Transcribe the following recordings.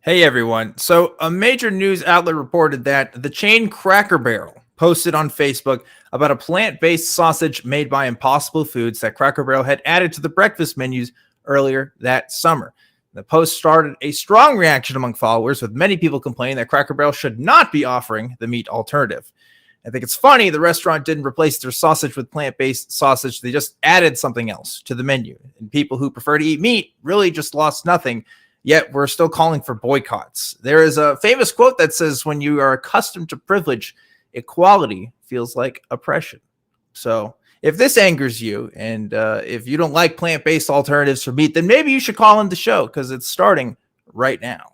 Hey everyone. So, a major news outlet reported that the chain Cracker Barrel posted on Facebook about a plant based sausage made by Impossible Foods that Cracker Barrel had added to the breakfast menus earlier that summer. The post started a strong reaction among followers, with many people complaining that Cracker Barrel should not be offering the meat alternative. I think it's funny the restaurant didn't replace their sausage with plant based sausage, they just added something else to the menu. And people who prefer to eat meat really just lost nothing. Yet we're still calling for boycotts. There is a famous quote that says, when you are accustomed to privilege, equality feels like oppression. So if this angers you and if you don't like plant-based alternatives for meat, then maybe you should call in the show because it's starting right now.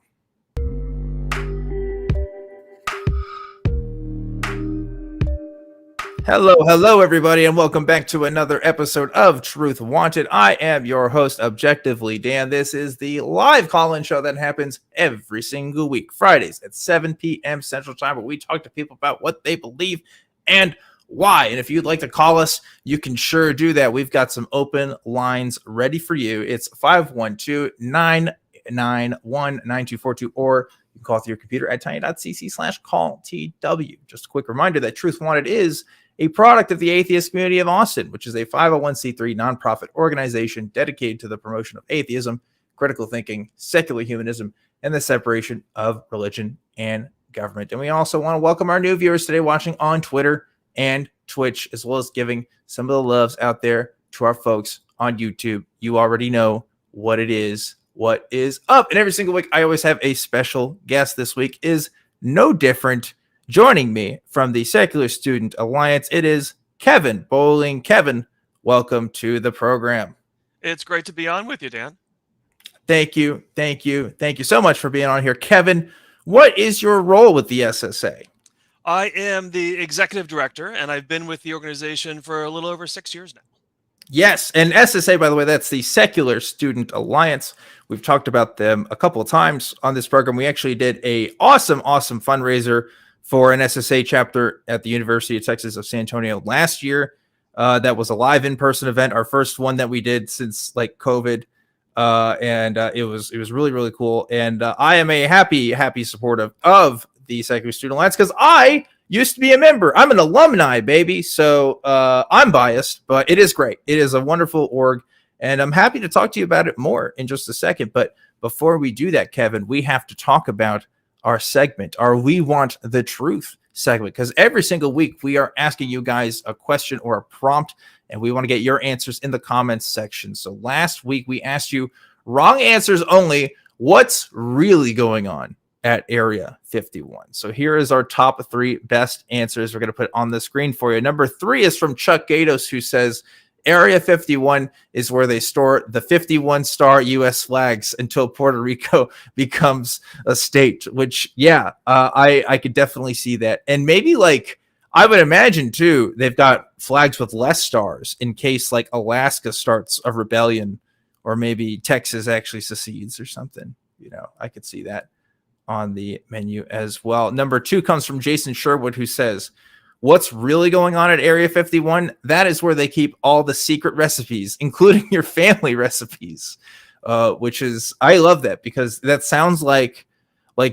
Hello, everybody, and welcome back to another episode of Truth Wanted. I am your host, Objectively Dan. This is the live call-in show that happens every single week, Fridays at 7 p.m. Central Time, where we talk to people about what they believe and why. And if you'd like to call us, you can sure do that. We've got some open lines ready for you. It's 512-991-9242, or you can call through your computer at tiny.cc/call-TW. Just a quick reminder that Truth Wanted is a product of the Atheist Community of Austin, which is a 501c3 nonprofit organization dedicated to the promotion of atheism, critical thinking, secular humanism, and the separation of religion and government. And we also want to welcome our new viewers today watching on Twitter and Twitch, as well as giving some of the loves out there to our folks on YouTube. You already know what it is, what is up. And every single week, I always have a special guest. This week is no different. Joining me from the Secular Student Alliance, it is Kevin Bolling. Kevin, welcome to the program. It's great to be on with you, Dan. Thank you so much for being on here. Kevin, what is your role with the SSA? I am the executive director, and I've been with the organization for a little over 6 years now. Yes, and SSA, by the way, that's the Secular Student Alliance. We've talked about them a couple of times on this program. We actually did a awesome fundraiser for an SSA chapter at the University of Texas of San Antonio last year. That was a live in-person event, our first one that we did since like COVID. And it was really cool. And I am a happy supporter of the Secular Student Alliance because I used to be a member. I'm an alumni, baby. So I'm biased, but it is great. It is a wonderful org. And I'm happy to talk to you about it more in just a second. But before we do that, Kevin, we have to talk about our segment, our We Want the Truth segment, because every single week we are asking you guys a question or a prompt, and we want to get your answers in the comments section. So last week we asked you, wrong answers only, what's really going on at Area 51? So here is our top 3 best answers we're going to put on the screen for you. Number 3 is from Chuck Gatos, who says Area 51 is where they store the 51-star U.S. flags until Puerto Rico becomes a state, which, I could definitely see that. And maybe, like, I would imagine, too, they've got flags with less stars in case, like, Alaska starts a rebellion or maybe Texas actually secedes or something. You know, I could see that on the menu as well. Number 2 comes from Jason Sherwood, who says, what's really going on at Area 51? That is where they keep all the secret recipes, including your family recipes, which is, I love that because that sounds like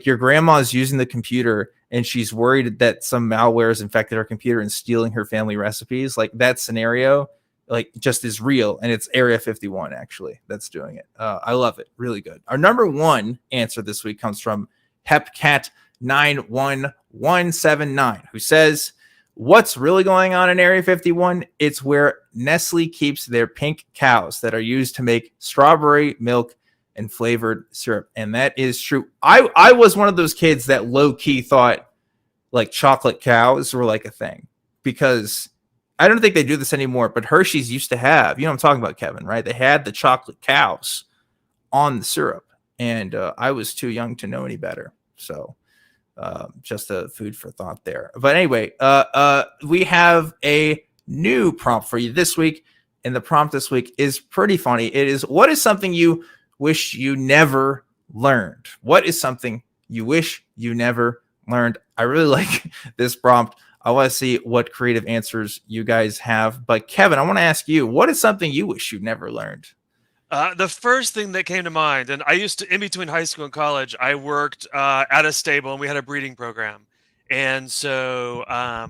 your grandma's using the computer and she's worried that some malware has infected her computer and stealing her family recipes. Like that scenario, like just is real. And it's Area 51, actually, that's doing it. I love it. Really good. Our number 1 answer this week comes from Hepcat91179, who says, what's really going on in Area 51? It's where Nestle keeps their pink cows that are used to make strawberry milk and flavored syrup. And that is true. I was one of those kids that low-key thought like chocolate cows were like a thing, because I don't think they do this anymore, but Hershey's used to have, you know what I'm talking about, Kevin, right? They had the chocolate cows on the syrup, and I was too young to know any better. So just a food for thought there. But anyway, we have a new prompt for you this week. And the prompt this week is pretty funny. It is, what is something you wish you never learned? What is something you wish you never learned? I really like this prompt. I want to see what creative answers you guys have. But Kevin, I want to ask you, what is something you wish you never learned? The first thing that came to mind, and I used to, in between high school and college, I worked at a stable and we had a breeding program. And uh,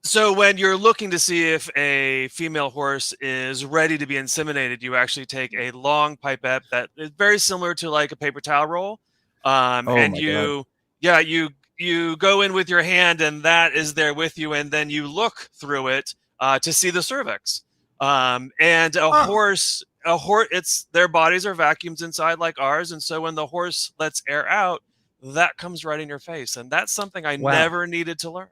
so when you're looking to see if a female horse is ready to be inseminated, you actually take a long pipette that is very similar to like a paper towel roll. Oh And my God. yeah, you go in with your hand and that is there with you. And then you look through it to see the cervix. And Huh. it's their bodies are vacuums inside like ours. And so when the horse lets air out, that comes right in your face. And that's something I Wow. never needed to learn.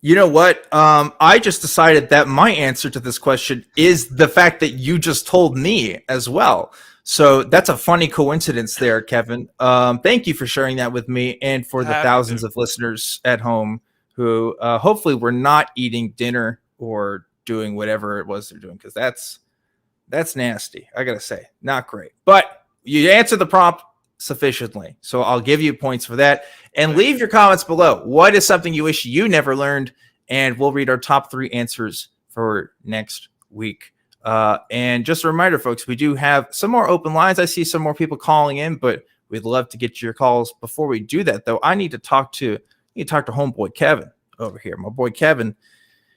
You know what? I just decided that my answer to this question is the fact that you just told me as well. So that's a funny coincidence there, Kevin. Thank you for sharing that with me and for the Happy thousands to. of listeners at home who hopefully were not eating dinner or doing whatever it was they're doing, because that's nasty. I gotta say, not great. But you answered the prompt sufficiently, so I'll give you points for that. And Thank leave you. your comments below. What is something you wish you never learned? And we'll read our top 3 answers for next week. And just a reminder, folks, we do have some more open lines. I see some more people calling in, but we'd love to get your calls. Before we do that, though, I need to talk to homeboy Kevin over here. My boy Kevin.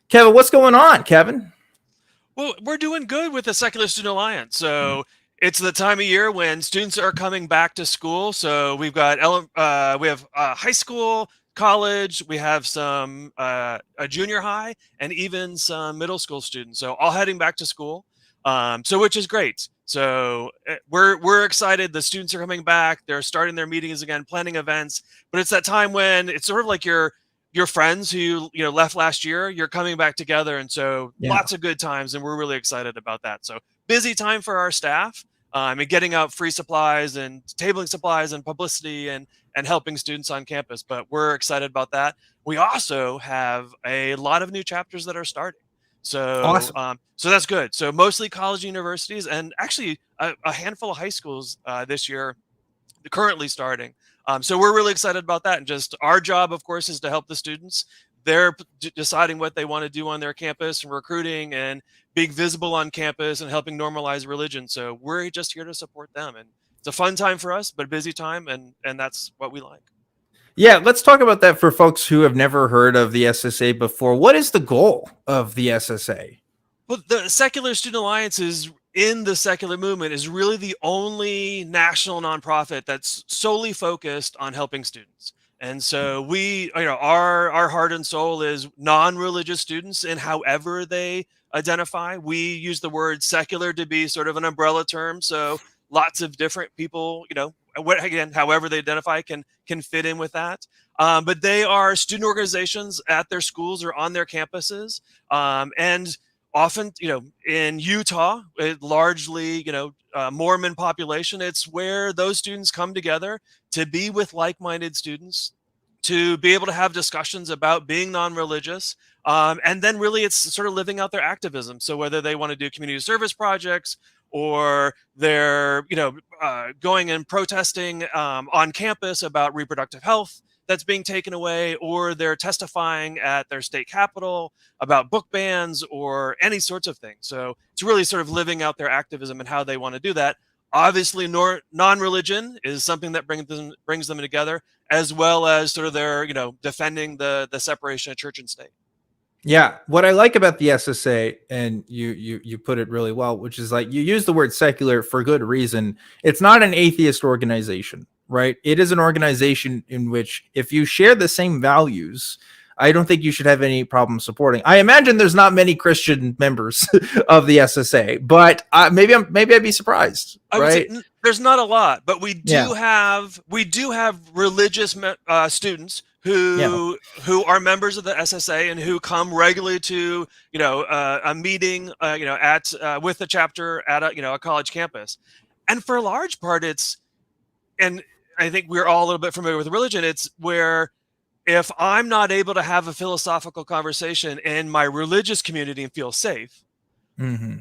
Kevin, what's going on, Kevin? Well, we're doing good with the Secular Student Alliance. So it's the time of year when students are coming back to school. So we've got we have high school, college, we have some a junior high, and even some middle school students. So all heading back to school. So which is great. So we're excited. The students are coming back. They're starting their meetings again, planning events. But it's that time when it's sort of like your friends who left last year, you're coming back together, and so Yeah. lots of good times, and we're really excited about that. So busy time for our staff, and getting out free supplies and tabling supplies and publicity and helping students on campus, but we're excited about that. We also have a lot of new chapters that are starting, so Awesome. so that's good. So mostly college, universities, and actually a handful of high schools this year currently starting. So we're really excited about that. And just our job, of course, is to help the students. They're deciding what they want to do on their campus and recruiting and being visible on campus and helping normalize religion. So we're just here to support them. And it's a fun time for us, but a busy time. And that's what we like. Yeah, let's talk about that for folks who have never heard of the SSA before. What is the goal of the SSA? Well, the Secular Student Alliance is in the secular movement is really the only national nonprofit that's solely focused on helping students. And so our heart and soul is non-religious students and however they identify. We use the word secular to be sort of an umbrella term. So lots of different people, however they identify can fit in with that. But they are student organizations at their schools or on their campuses. And often, in Utah, largely, Mormon population, it's where those students come together to be with like-minded students, to be able to have discussions about being non-religious. And then really it's sort of living out their activism. So whether they want to do community service projects or they're, going and protesting on campus about reproductive health that's being taken away, or they're testifying at their state capitol about book bans or any sorts of things. So it's really sort of living out their activism and how they want to do that. Obviously, non-religion is something that brings them together, as well as sort of their, defending the separation of church and state. Yeah, what I like about the SSA, and you put it really well, which is like you use the word secular for good reason. It's not an atheist organization, right? It is an organization in which if you share the same values, I don't think you should have any problem supporting. I imagine there's not many Christian members of the SSA, but maybe I'd be surprised, I would say right? there's not a lot, but we Yeah, do have religious students yeah, who are members of the SSA and who come regularly to a meeting at with the chapter at a college campus, and for a large part and I think we're all a little bit familiar with religion. It's where if I'm not able to have a philosophical conversation in my religious community and feel safe, hmm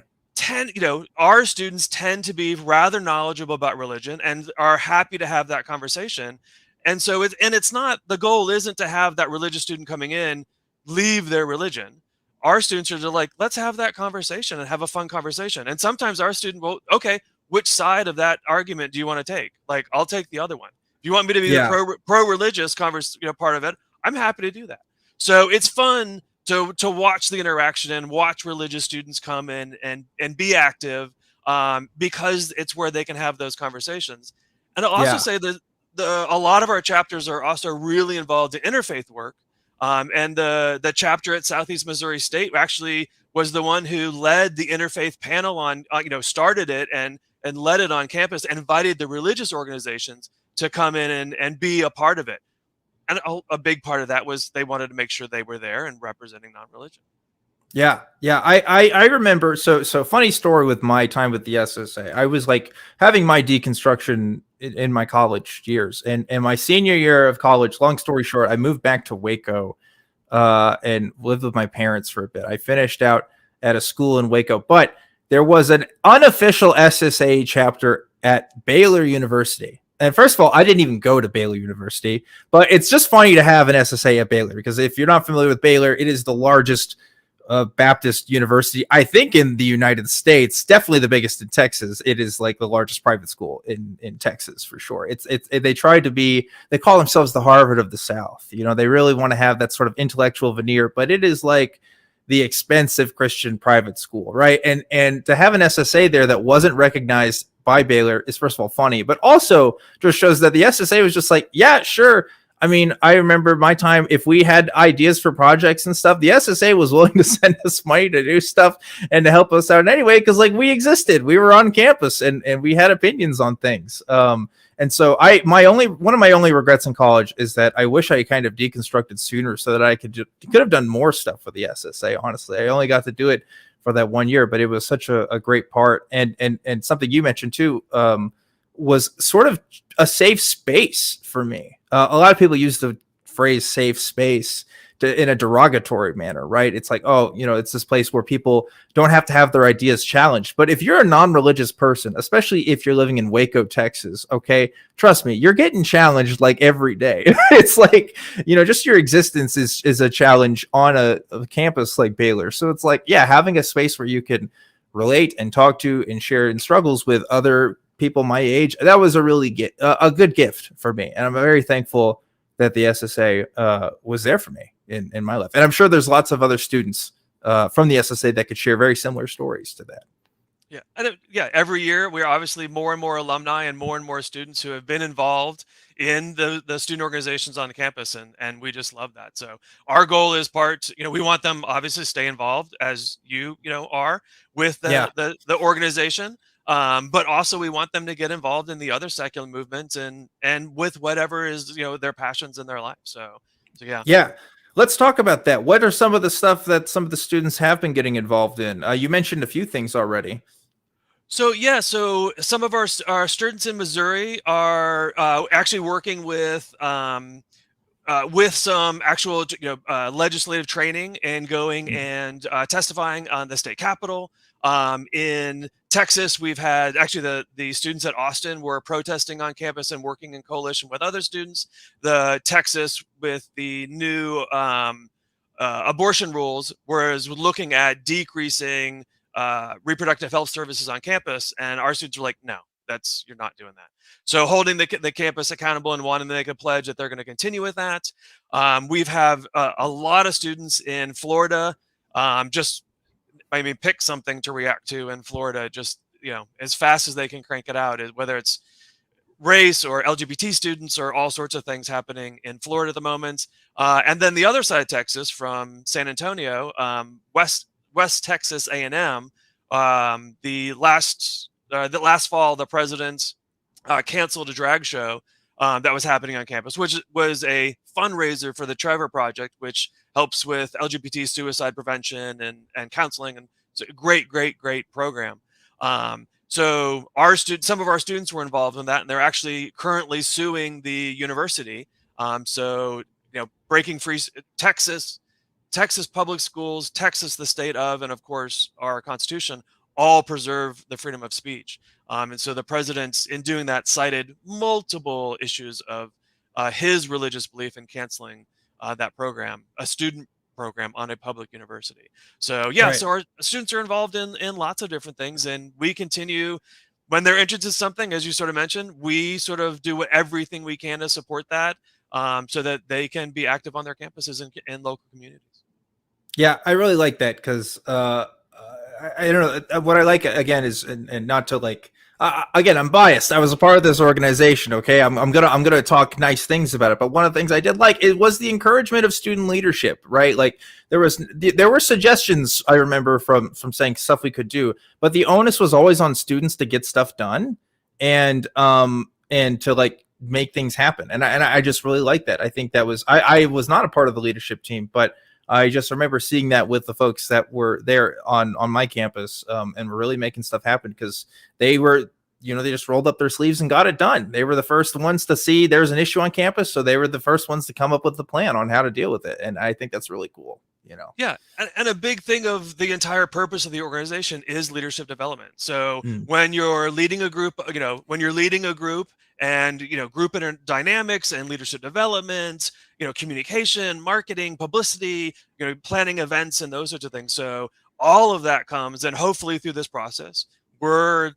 our students tend to be rather knowledgeable about religion and are happy to have that conversation. And so it's not, the goal isn't to have that religious student coming in leave their religion. our students are like, let's have that conversation and have a fun conversation. And sometimes our student will, okay, which side of that argument do you want to take? Like, I'll take the other one. If you want me to be the Yeah. pro religious part of it, I'm happy to do that. So it's fun to watch the interaction and watch religious students come in and be active, because it's where they can have those conversations. And I'll also Yeah. say that a lot of our chapters are also really involved in interfaith work. And the chapter at Southeast Missouri State actually was the one who led the interfaith panel on, started it and led it on campus and invited the religious organizations to come in and be a part of it. And a big part of that was they wanted to make sure they were there and representing non-religion. Yeah, yeah. I remember. So funny story with my time with the SSA. I was like having my deconstruction in my college years, and my senior year of college. Long story short, I moved back to Waco, and lived with my parents for a bit. I finished out at a school in Waco, but there was an unofficial SSA chapter at Baylor University. And first of all, I didn't even go to Baylor University, but it's just funny to have an SSA at Baylor because if you're not familiar with Baylor, it is the largest Baptist university, I think, in the United States. Definitely the biggest in Texas. It is like the largest private school in Texas for sure. They tried to be, they call themselves the Harvard of the South. They really want to have that sort of intellectual veneer, but it is like the expensive Christian private school, right? And to have an SSA there that wasn't recognized by Baylor is, first of all, funny, but also just shows that the SSA was just like, yeah, sure. I mean, I remember my time, if we had ideas for projects and stuff, the SSA was willing to send us money to do stuff and to help us out anyway, because like we existed, we were on campus and we had opinions on things. And so one of my only regrets in college is that I wish I kind of deconstructed sooner so that I could have done more stuff with the SSA. Honestly, I only got to do it for that 1 year, but it was such a great part. And something you mentioned too, was sort of a safe space for me. A lot of people use the phrase safe space in a derogatory manner, right? It's like, oh, it's this place where people don't have to have their ideas challenged. But if you're a non-religious person, especially if you're living in Waco, Texas, okay, trust me, you're getting challenged like every day. It's like, just your existence is a challenge on a campus like Baylor. So it's like, yeah, having a space where you can relate and talk to and share in struggles with other people my age, that was a good gift for me, and I'm very thankful that the SSA was there for me in my life. And I'm sure there's lots of other students from the SSA that could share very similar stories to that. Yeah, every year we're obviously more and more alumni and more students who have been involved in the student organizations on campus, and we just love that. So our goal is we want them obviously to stay involved as you are with the organization. But also we want them to get involved in the other secular movements and with whatever is their passions in their life. So yeah. Yeah. Let's talk about that. What are some of the stuff that some of the students have been getting involved in? You mentioned a few things already. So yeah, so some of our students in Missouri are actually working with some actual legislative training and going and testifying on the state capitol. In Texas, we've had actually the students at Austin were protesting on campus and working in coalition with other students. The Texas with the new abortion rules was looking at decreasing reproductive health services on campus, and our students were like, no, you're not doing that. So holding the campus accountable and wanting to make a pledge that they're going to continue with that. We've have a lot of students in Florida. Pick something to react to in Florida, just as fast as they can crank it out, whether it's race or LGBT students or all sorts of things happening in Florida at the moment. And then the other side of Texas, from San Antonio, West Texas A&M, the last fall, the president canceled a drag show that was happening on campus, which was a fundraiser for the Trevor Project, which helps with LGBT suicide prevention and counseling. And it's a great program. So some of our students were involved in that, and they're actually currently suing the university. Breaking free Texas public schools, Texas, the state of, and of course our Constitution, all preserve the freedom of speech. And so the president, in doing that, cited multiple issues of his religious belief in canceling that program. A student program on a public university. So yeah, Right. so our students are involved in lots of different things, and we continue when they're interested in something, as you sort of mentioned, we sort of do everything we can to support that, so that they can be active on their campuses and in local communities. Yeah, I really like that because I don't know what I like again is and not to like again I'm biased. I was a part of this organization. Okay, I'm gonna talk nice things about it. But one of the things I did like it was the encouragement of student leadership. Right, like there were suggestions I remember from saying stuff we could do, but the onus was always on students to get stuff done and to like make things happen. And I just really like that. I think that was I was not a part of the leadership team, but I just remember seeing that with the folks that were there on my campus and were really making stuff happen because they were, they just rolled up their sleeves and got it done. They were the first ones to see there's an issue on campus. So they were the first ones to come up with the plan on how to deal with it. And I think that's really cool. Yeah, and a big thing of the entire purpose of the organization is leadership development. So Mm. when you're leading a group, when you're leading a group and, group dynamics and leadership development, communication, marketing, publicity, planning events and those sorts of things. So all of that comes, and hopefully through this process, we're,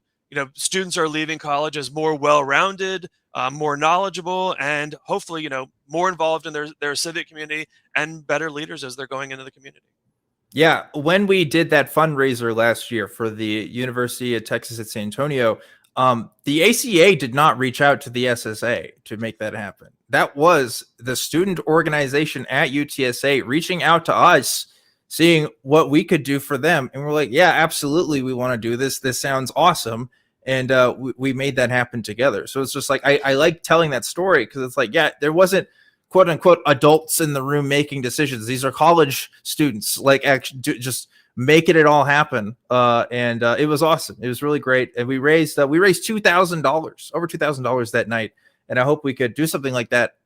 students are leaving college as more well-rounded, more knowledgeable, and hopefully, more involved in their civic community and better leaders as they're going into the community. Yeah, when we did that fundraiser last year for the University of Texas at San Antonio, the ACA did not reach out to the SSA to make that happen. That was the student organization at UTSA reaching out to us, seeing what we could do for them. And we're like, yeah, absolutely. We want to do this. This sounds awesome. And we made that happen together. So it's just like, I like telling that story because it's like, yeah, there wasn't quote unquote adults in the room making decisions. These are college students, like actually just making it all happen. And it was awesome. It was really great. And we raised $2,000, over $2,000 that night. And I hope we could do something like that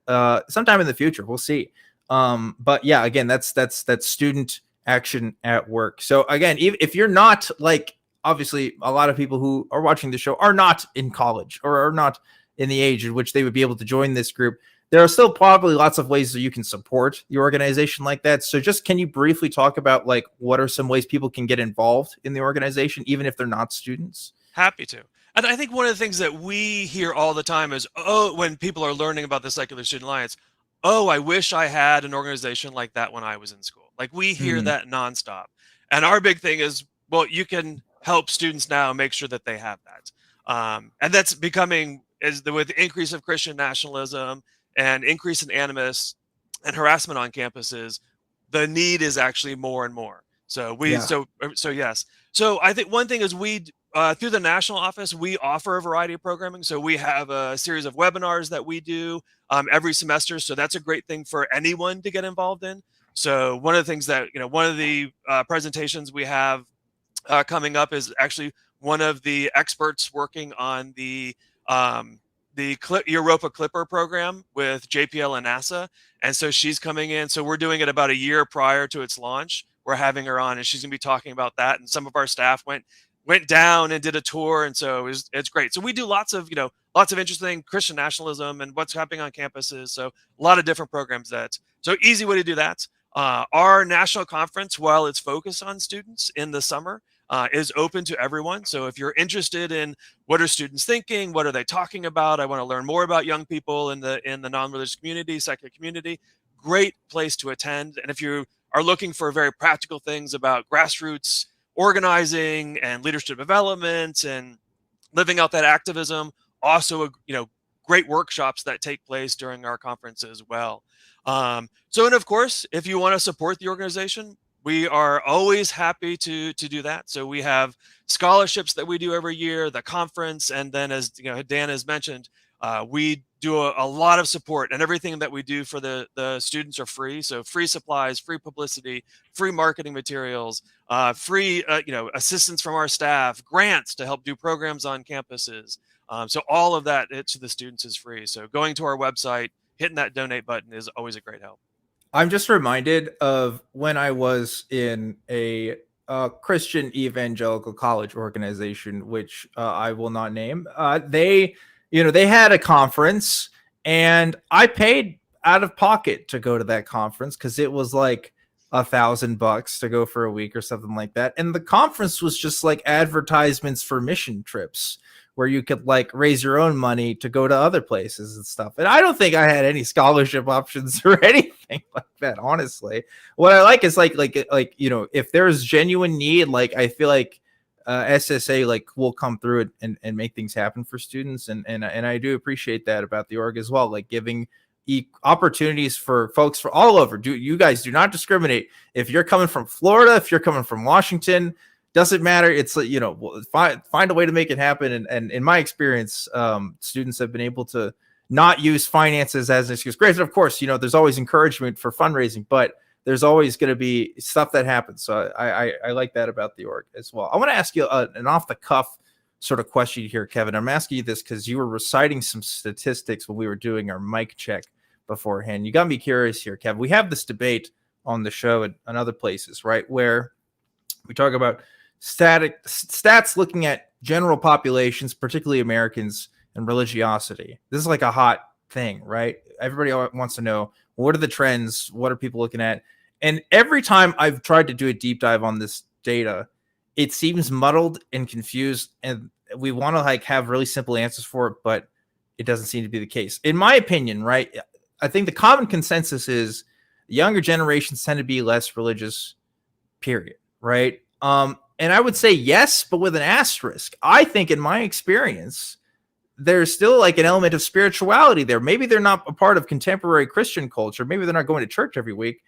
sometime in the future. We'll see. But yeah, again, that's student action at work. So again, if you're not like, obviously a lot of people who are watching the show are not in college or are not in the age in which they would be able to join this group. There are still probably lots of ways that you can support your organization like that. So just can you briefly talk about like what are some ways people can get involved in the organization, even if they're not students? Happy to. And I think one of the things that we hear all the time is, when people are learning about the Secular Student Alliance, I wish I had an organization like that when I was in school. Like we hear that nonstop. And our big thing is, well, you can help students now make sure that they have that. And that's becoming, with the increase of Christian nationalism and increase in animus and harassment on campuses, the need is actually more and more. So yes. So I think one thing is through the national office, we offer a variety of programming. So we have a series of webinars that we do every semester. So that's a great thing for anyone to get involved in. So one of the things that, one of the presentations we have coming up is actually one of the experts working on the Europa Clipper program with JPL and NASA. And so she's coming in. So we're doing it about a year prior to its launch. We're having her on and she's gonna be talking about that. And some of our staff went down and did a tour. And so it's great. So we do lots of interesting Christian nationalism and what's happening on campuses. So a lot of different programs so easy way to do that. Our national conference, while it's focused on students in the summer, is open to everyone. So if you're interested in what are students thinking, what are they talking about, I want to learn more about young people in the non-religious community, secular community, great place to attend. And if you are looking for very practical things about grassroots organizing and leadership development and living out that activism, also great workshops that take place during our conference as well. And of course, if you want to support the organization, we are always happy to do that. So we have scholarships that we do every year, the conference, and then as Dan has mentioned, we do a lot of support, and everything that we do for the students are free. So free supplies, free publicity, free marketing materials, free assistance from our staff, grants to help do programs on campuses. So all of that to the students is free. So going to our website, hitting that donate button is always a great help. I'm just reminded of when I was in a Christian evangelical college organization, which I will not name. They had a conference, and I paid out of pocket to go to that conference because it was like $1,000 to go for a week or something like that. And the conference was just like advertisements for mission trips where you could like raise your own money to go to other places and stuff. And I don't think I had any scholarship options or anything like that, honestly. What I like is like, you know, if there's genuine need, like I feel like SSA like will come through it and make things happen for students. And I do appreciate that about the org as well, like giving opportunities for folks for all over. You guys do not discriminate. If you're coming from Florida, if you're coming from Washington, doesn't matter. It's like, you know, find a way to make it happen. And in my experience, students have been able to not use finances as an excuse. Granted, of course, you know, there's always encouragement for fundraising, but there's always going to be stuff that happens. So I like that about the org as well. I want to ask you an off the cuff sort of question here, Kevin. I'm asking you this because you were reciting some statistics when we were doing our mic check beforehand. You got me curious here, Kevin. We have this debate on the show and other places, right, where we talk about stats looking at general populations, particularly Americans, and religiosity. This is like a hot thing, right? Everybody wants to know, what are the trends? What are people looking at? And every time I've tried to do a deep dive on this data, it seems muddled and confused, and we want to like have really simple answers for it, but it doesn't seem to be the case. In my opinion, right, I think the common consensus is younger generations tend to be less religious, period, right? And I would say yes, but with an asterisk. I think in my experience, there's still like an element of spirituality there. Maybe they're not a part of contemporary Christian culture. Maybe they're not going to church every week,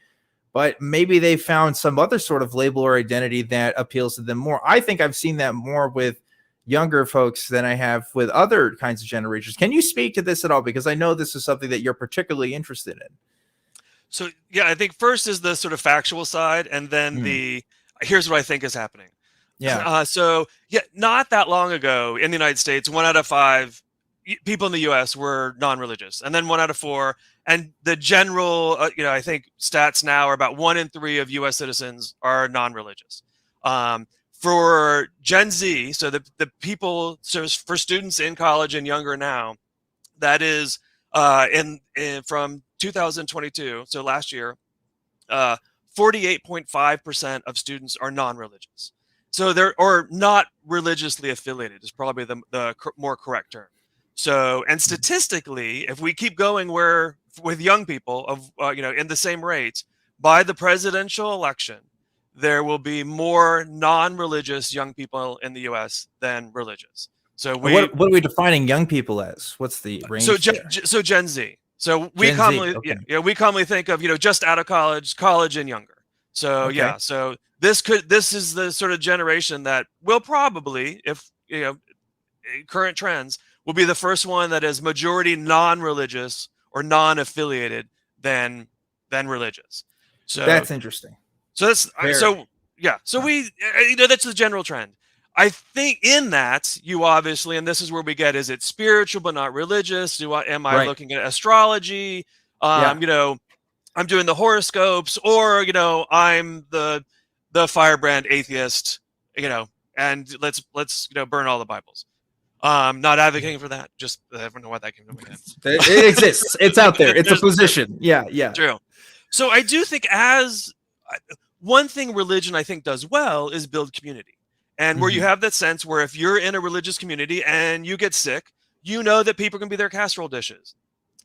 but maybe they found some other sort of label or identity that appeals to them more. I think I've seen that more with younger folks than I have with other kinds of generations. Can you speak to this at all? Because I know this is something that you're particularly interested in. So, yeah, I think first is the sort of factual side, and then here's what I think is happening. Yeah. So, yeah, not that long ago in the United States, 1 out of 5 people in the U.S. were non-religious, and then 1 out of 4. And the general, I think stats now are about 1 in 3 of U.S. citizens are non-religious. For Gen Z, so the people, so for students in college and younger now, that is from 2022, so last year, 48.5% of students are non-religious. So they're or not religiously affiliated is probably the more correct term. So, and statistically, if we keep going with young people of in the same rates, by the presidential election, there will be more non-religious young people in the U.S. than religious. So what are we defining young people as? What's the range? So Gen Z. So we commonly think of just out of college and younger. So so this is the sort of generation that will probably, if current trends, will be the first one that is majority non-religious or non-affiliated than religious. So that's interesting. So that's So we that's the general trend. I think in that you obviously, and this is where we get, is it spiritual but not religious? Am I looking at astrology? I'm doing the horoscopes, or I'm the firebrand atheist, and let's burn all the Bibles. Not advocating for that. Just I don't know why that came to my head. It exists. It's out there. It's a position. Yeah. True. So I do think as one thing religion I think does well is build community. And where you have that sense where if you're in a religious community and you get sick, you know that people are going to be there casserole dishes.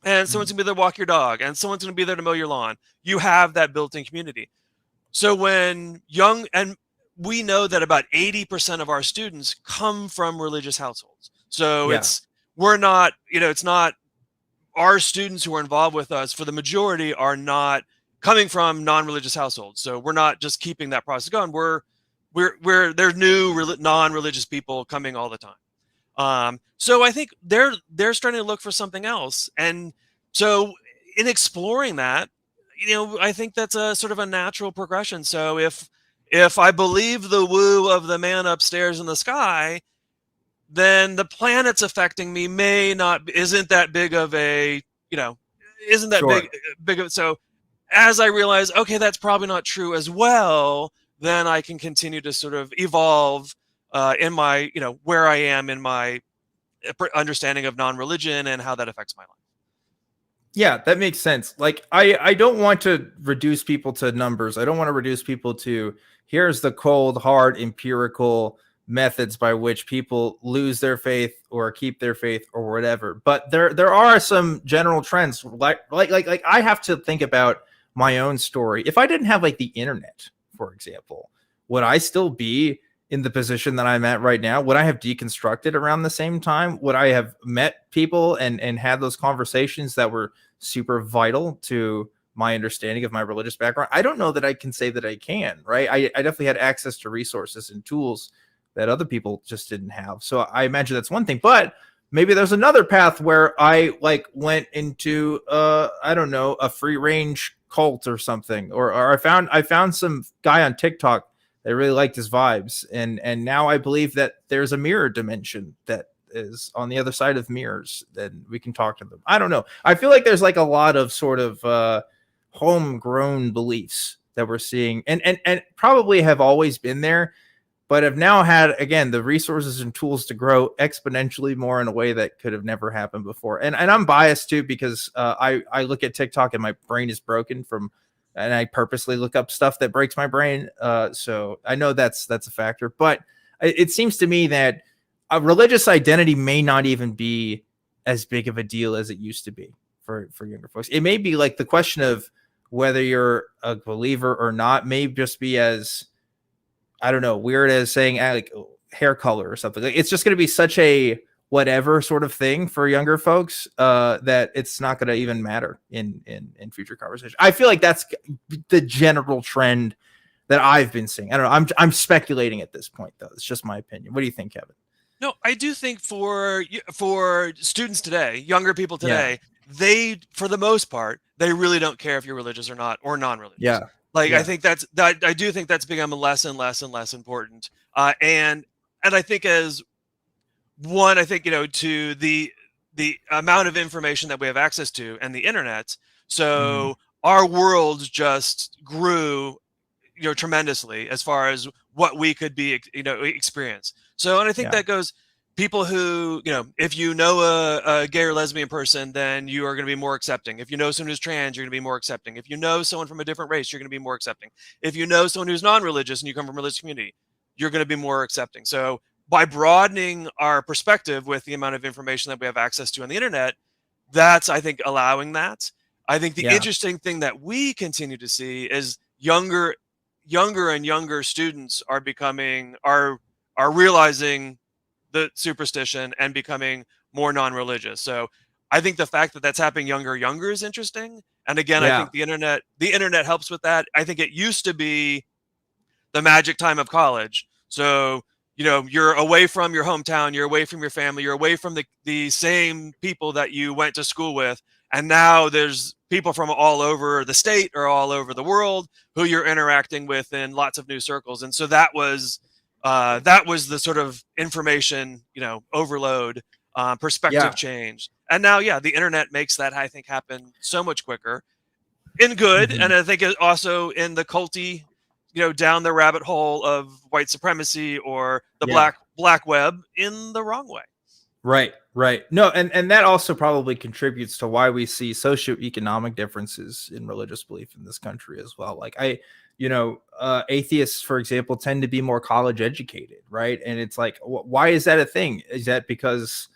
And someone's going to be there to walk your dog. And someone's going to be there to mow your lawn. You have that built-in community. So when and we know that about 80% of our students come from religious households. So we're not, it's not our students who are involved with us, for the majority, are not coming from non-religious households. So we're not just keeping that process going. There's new non-religious people coming all the time. So I think they're starting to look for something else. And so in exploring that, I think that's a sort of a natural progression. So if I believe the woo of the man upstairs in the sky, then the planets affecting me isn't that big of a, isn't that big of, so as I realize, okay, that's probably not true as well, then I can continue to sort of evolve in my, where I am in my understanding of non-religion and how that affects my life. Yeah, that makes sense. Like I don't want to reduce people to numbers. I don't want to reduce people to here's the cold, hard, empirical methods by which people lose their faith or keep their faith or whatever. But there are some general trends. Like I have to think about my own story. If I didn't have like the internet, for example, would I still be in the position that I'm at right now? Would I have deconstructed around the same time? Would I have met people and had those conversations that were super vital to my understanding of my religious background? I don't know that I can say that I can, right? I definitely had access to resources and tools that other people just didn't have. So I imagine that's one thing, but maybe there's another path where I like went into I don't know, a free range cult or something, or I found some guy on TikTok that really liked his vibes, and now I believe that there's a mirror dimension that is on the other side of mirrors, then we can talk to them. I don't know. I feel like there's like a lot of sort of homegrown beliefs that we're seeing, and probably have always been there, but have now had, again, the resources and tools to grow exponentially more in a way that could have never happened before. And I'm biased too, because I look at TikTok and my brain is broken from, and I purposely look up stuff that breaks my brain. So I know that's a factor, but it seems to me that a religious identity may not even be as big of a deal as it used to be for younger folks. It may be like the question of whether you're a believer or not may just be as, I don't know, weird as saying like hair color or something. Like, it's just going to be such a whatever sort of thing for younger folks that it's not going to even matter in future conversation. I feel like that's the general trend that I've been seeing. I don't know. I'm speculating at this point, though. It's just my opinion. What do you think, Kevin? No, I do think for students today, younger people today, they, for the most part, they really don't care if you're religious or not, or non-religious. Yeah. Like, Yeah. I think I do think that's become less and less and less important. And I think as one, I think, to the amount of information that we have access to and the internet. So our world just grew, tremendously as far as what we could be, experience. So, and I think that goes, people who, if you know a gay or lesbian person, then you are going to be more accepting. If you know someone who's trans, you're going to be more accepting. If you know someone from a different race, you're going to be more accepting. If you know someone who's non-religious and you come from a religious community, you're going to be more accepting. So by broadening our perspective with the amount of information that we have access to on the internet, that's, I think, allowing that. I think the interesting thing that we continue to see is younger and younger students are realizing the superstition and becoming more non-religious. So I think the fact that that's happening younger is interesting. And again, I think the internet helps with that. I think it used to be the magic time of college. So, you're away from your hometown, you're away from your family, you're away from the same people that you went to school with. And now there's people from all over the state or all over the world who you're interacting with in lots of new circles. And so that was the sort of information, overload, perspective change. And now, the internet makes that, I think, happen so much quicker in good. And I think also in the culty, down the rabbit hole of white supremacy or the black web in the wrong way. Right. No, and that also probably contributes to why we see socioeconomic differences in religious belief in this country as well. Like atheists, for example, tend to be more college educated, right? And it's like, why is that a thing? Is that because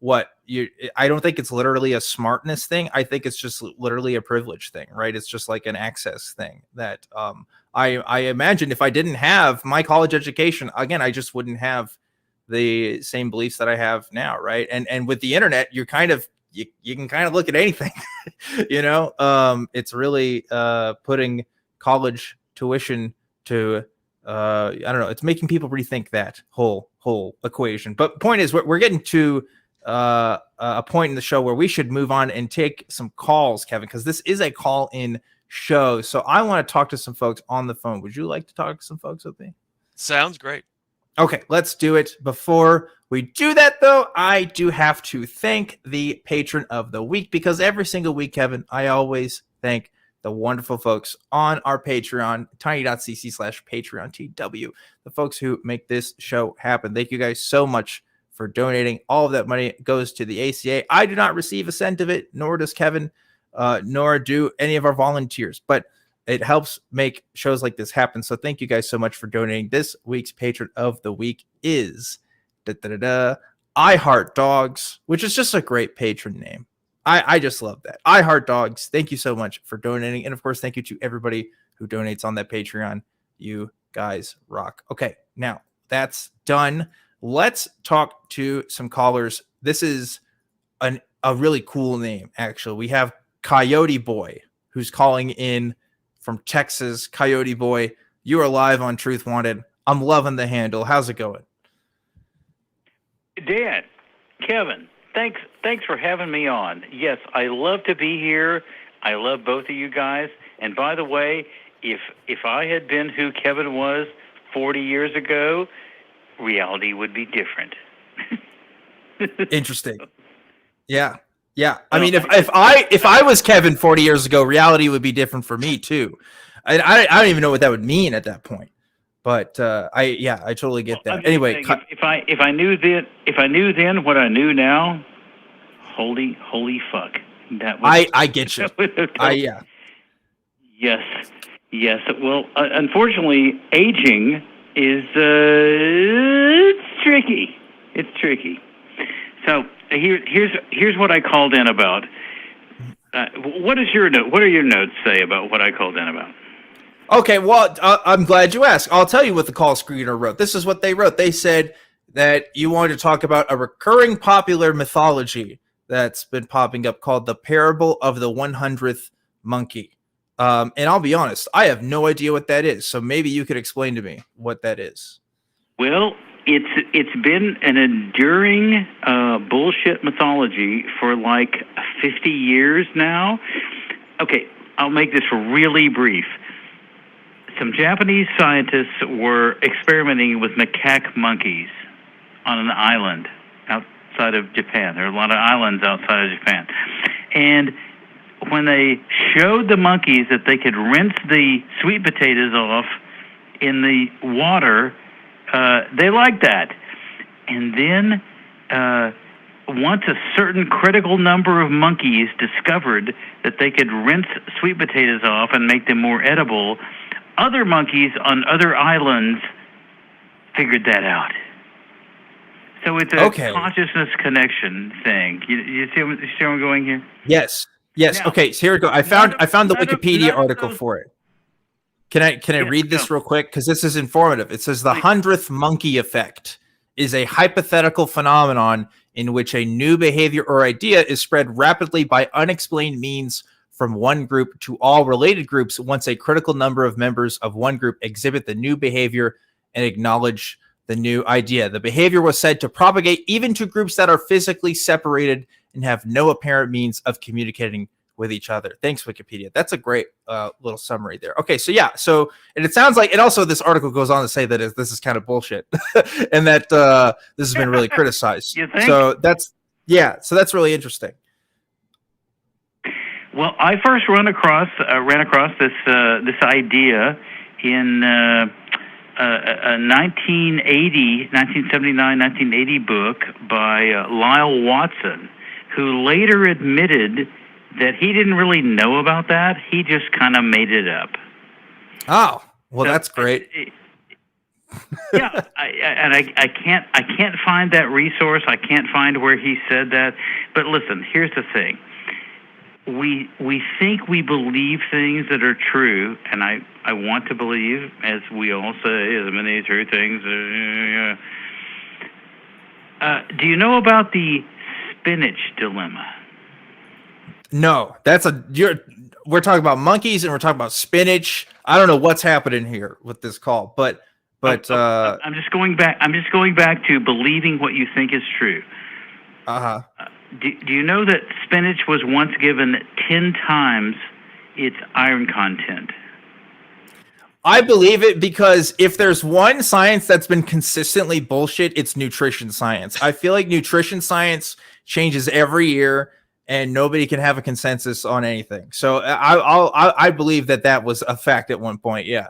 I don't think it's literally a smartness thing. I think it's just literally a privilege thing, right? It's just like an access thing that I imagine if I didn't have my college education, again, I just wouldn't have the same beliefs that I have now, right? And with the internet, you're kind of you can kind of look at anything, it's really putting college tuition to I don't know, it's making people rethink that whole equation. But point is, we're getting to a point in the show where we should move on and take some calls, Kevin, because this is a call-in show. So I want to talk to some folks on the phone. Would you like to talk to some folks with me? Sounds great. Okay, let's do it. Before we do that, though, I do have to thank the patron of the week, because every single week, Kevin, I always thank the wonderful folks on our Patreon, tiny.cc/PatreonTW, the folks who make this show happen. Thank you guys so much for donating. All of that money goes to the ACA. I do not receive a cent of it, nor does Kevin. nor do any of our volunteers. But it helps make shows like this happen. So thank you guys so much for donating. This week's patron of the week is I Heart Dogs, which is just a great patron name. I just love that. I Heart Dogs. Thank you so much for donating. And of course, thank you to everybody who donates on that Patreon. You guys rock. Okay, now that's done. Let's talk to some callers. This is a really cool name, actually. We have Coyote Boy, who's calling in from Texas. Coyote Boy, you are live on Truth Wanted. I'm loving the handle. How's it going? Dan, Kevin, thanks for having me on. Yes, I love to be here. I love both of you guys. And by the way, if I had been who Kevin was 40 years ago, reality would be different. Interesting. Yeah. I mean, if I was Kevin 40 years ago, reality would be different for me too. I don't even know what that would mean at that point. But I totally get that. Anyway, if I knew then what I knew now, holy fuck. That was, I get you. Yeah. Yes. Well, unfortunately, aging is it's tricky. It's tricky. So here's what I called in about. What are your notes say about what I called in about? Okay, well, I'm glad you asked. I'll tell you what the call screener wrote. This is what they wrote. They said that you wanted to talk about a recurring popular mythology that's been popping up called the Parable of the 100th Monkey. And I'll be honest, I have no idea what that is. So maybe you could explain to me what that is. Well, it's been an enduring bullshit mythology for like 50 years now. Okay, I'll make this really brief. Some Japanese scientists were experimenting with macaque monkeys on an island outside of Japan. There are a lot of islands outside of Japan. And when they showed the monkeys that they could rinse the sweet potatoes off in the water, they liked that. And then once a certain critical number of monkeys discovered that they could rinse sweet potatoes off and make them more edible, other monkeys on other islands figured that out. So it's a consciousness connection thing. You see where I'm going here? Yes. Now, okay, so here we go. I found the Wikipedia article for it. Can I read this real quick? Because this is informative. It says the 100th monkey effect is a hypothetical phenomenon in which a new behavior or idea is spread rapidly by unexplained means from one group to all related groups once a critical number of members of one group exhibit the new behavior and acknowledge the new idea. The behavior was said to propagate even to groups that are physically separated and have no apparent means of communicating with each other. Thanks, Wikipedia. That's a great little summary there. Okay, so and it sounds like, and also this article goes on to say that this is kind of bullshit and that this has been really criticized. You think? So that's really interesting. Well, I first ran across this idea in a 1979-1980 book by Lyle Watson, who later admitted that he didn't really know about that. He just kind of made it up. Oh, well, that's great. Yeah, I can't find that resource. I can't find where he said that. But listen, here's the thing. We think we believe things that are true, and I want to believe, as we all say, as many true things. Do you know about the spinach dilemma? No, we're talking about monkeys and we're talking about spinach. I don't know what's happening here with this call, but I'm just going back to believing what you think is true. Do you know that spinach was once given 10 times its iron content? I believe it because if there's one science that's been consistently bullshit, it's nutrition science. I feel like nutrition science changes every year and nobody can have a consensus on anything. So I believe that was a fact at one point. Yeah.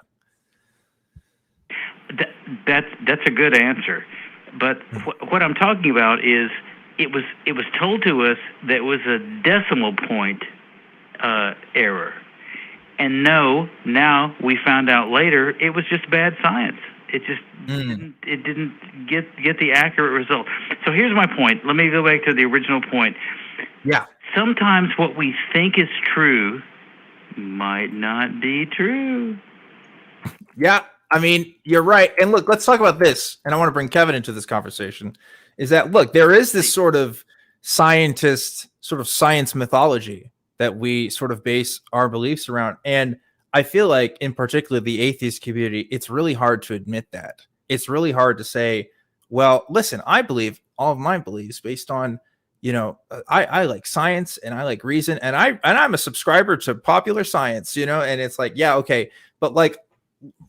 That's a good answer. But what I'm talking about is it was told to us that it was a decimal point error. And no, now we found out later it was just bad science. It just didn't get the accurate result. So here's my point. Let me go back to the original point. Yeah. Sometimes what we think is true might not be true. Yeah. I mean, you're right. And look, let's talk about this. And I want to bring Kevin into this conversation. Is that, look, there is this sort of science mythology that we sort of base our beliefs around. And I feel like, in particular, the atheist community, it's really hard to admit that. It's really hard to say, well, listen, I believe all of my beliefs based on, I like science and I like reason, and I'm a subscriber to popular science, and it's like, yeah, okay. But like,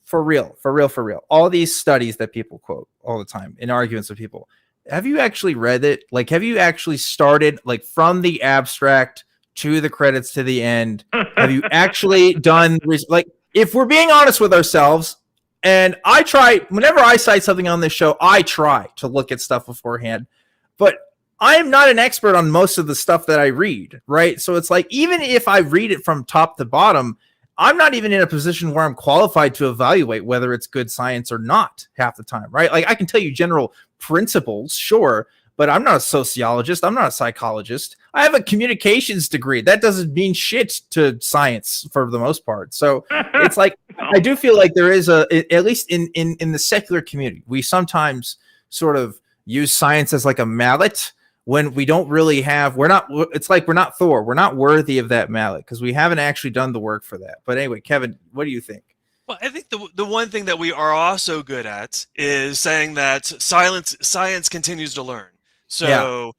for real, all these studies that people quote all the time in arguments with people, have you actually read it? Like, have you actually started like from the abstract to the credits to the end? Have you actually done, like, if we're being honest with ourselves, and I try, whenever I cite something on this show, I try to look at stuff beforehand, but I am not an expert on most of the stuff that I read, right? So it's like, even if I read it from top to bottom, I'm not even in a position where I'm qualified to evaluate whether it's good science or not half the time, right? Like, I can tell you general principles, sure, but I'm not a sociologist. I'm not a psychologist. I have a communications degree. That doesn't mean shit to science for the most part. So it's like, I do feel like there is at least in the secular community, we sometimes sort of use science as like a mallet when we don't really have, it's like we're not Thor. We're not worthy of that mallet because we haven't actually done the work for that. But anyway, Kevin, what do you think? Well, I think the one thing that we are also good at is saying that science continues to learn. So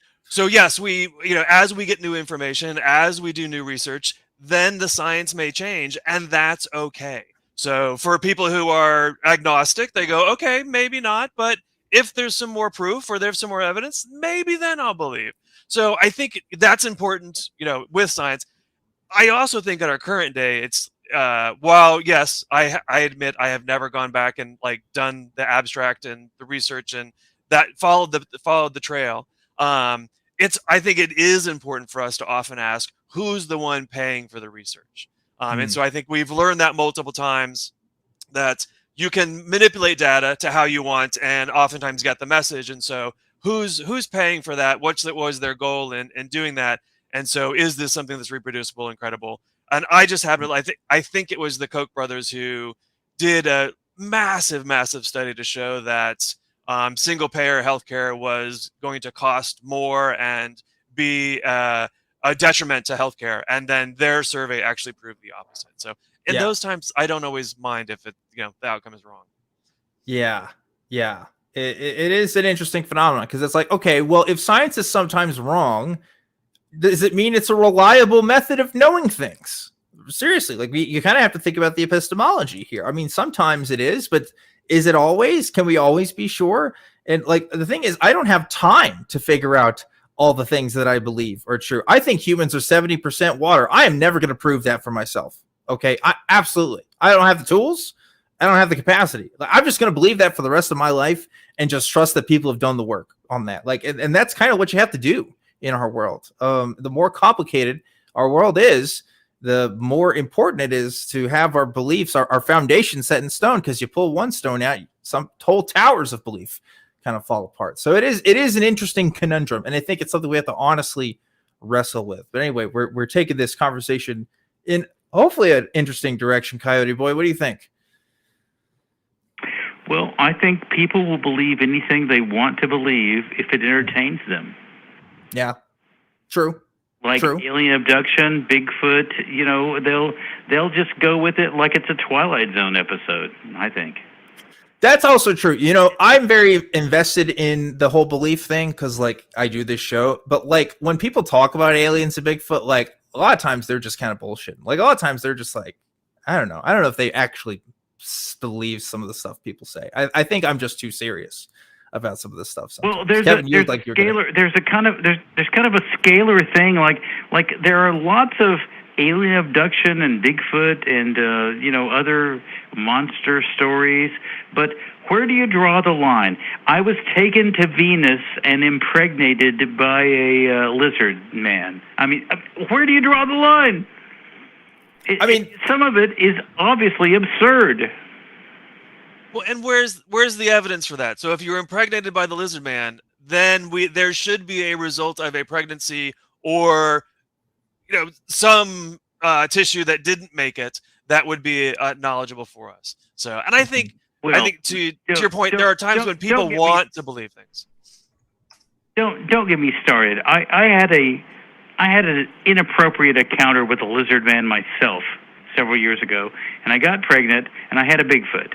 yes, we, as we get new information, as we do new research, then the science may change, and that's okay. So for people who are agnostic, they go, okay, maybe not, but if there's some more proof or there's some more evidence, maybe then I'll believe. So I think that's important, with science. I also think in our current day, it's while yes, I admit I have never gone back and like done the abstract and the research and that followed the trail. I think it is important for us to often ask who's the one paying for the research. And so I think we've learned that multiple times that you can manipulate data to how you want and oftentimes get the message. And so who's paying for that? What was their goal in doing that? And so is this something that's reproducible and credible? And I just happen to, I think it was the Koch brothers who did a massive study to show that single payer healthcare was going to cost more and be a detriment to healthcare. And then their survey actually proved the opposite. So in those times, I don't always mind if the outcome is wrong. Yeah. It is an interesting phenomenon because it's like, okay, well, if science is sometimes wrong, does it mean it's a reliable method of knowing things? Seriously, like you kind of have to think about the epistemology here. I mean, sometimes it is, but is it always? Can we always be sure? And like the thing is, I don't have time to figure out all the things that I believe are true. I think humans are 70% water. I am never going to prove that for myself. Okay, absolutely. I don't have the tools. I don't have the capacity. Like, I'm just going to believe that for the rest of my life and just trust that people have done the work on that. Like, and that's kind of what you have to do in our world. The more complicated our world is, the more important it is to have our beliefs, our foundation set in stone. Because you pull one stone out, some whole towers of belief kind of fall apart. So it is an interesting conundrum, and I think it's something we have to honestly wrestle with. But anyway, we're taking this conversation in hopefully an interesting direction. Coyote Boy, what do you think? Well, I think people will believe anything they want to believe if it entertains them. Yeah, true. Like alien abduction, Bigfoot, they'll just go with it like it's a Twilight Zone episode, I think. That's also true. I'm very invested in the whole belief thing because, like, I do this show. But, like, when people talk about aliens and Bigfoot, like, a lot of times they're just kind of bullshitting. Like, a lot of times they're just like, I don't know if they actually believe some of the stuff people say. I think I'm just too serious about some of this stuff. Sometimes. Well, there's kind of a scalar thing. Like there are lots of alien abduction and Bigfoot and other monster stories, but where do you draw the line? I was taken to Venus and impregnated by a lizard man. I mean, where do you draw the line? some of it is obviously absurd. Well, and where's the evidence for that? So if you were impregnated by the lizard man, then there should be a result of a pregnancy or some tissue that didn't make it that would be knowledgeable for us. So, and I think to your point, there are times when people want to believe things. Don't get me started. I had an inappropriate encounter with a lizard man myself several years ago, and I got pregnant, and I had a Bigfoot.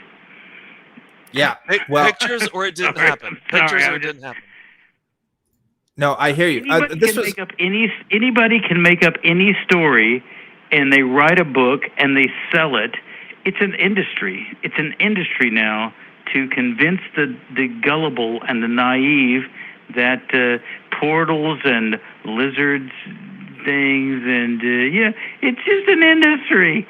Yeah. Well, pictures or it didn't happen. Pictures or it didn't happen. No, I hear you. Anybody can make up any story, and they write a book and they sell it. It's an industry. It's an industry now to convince the gullible and the naive that portals and lizards things and it's just an industry.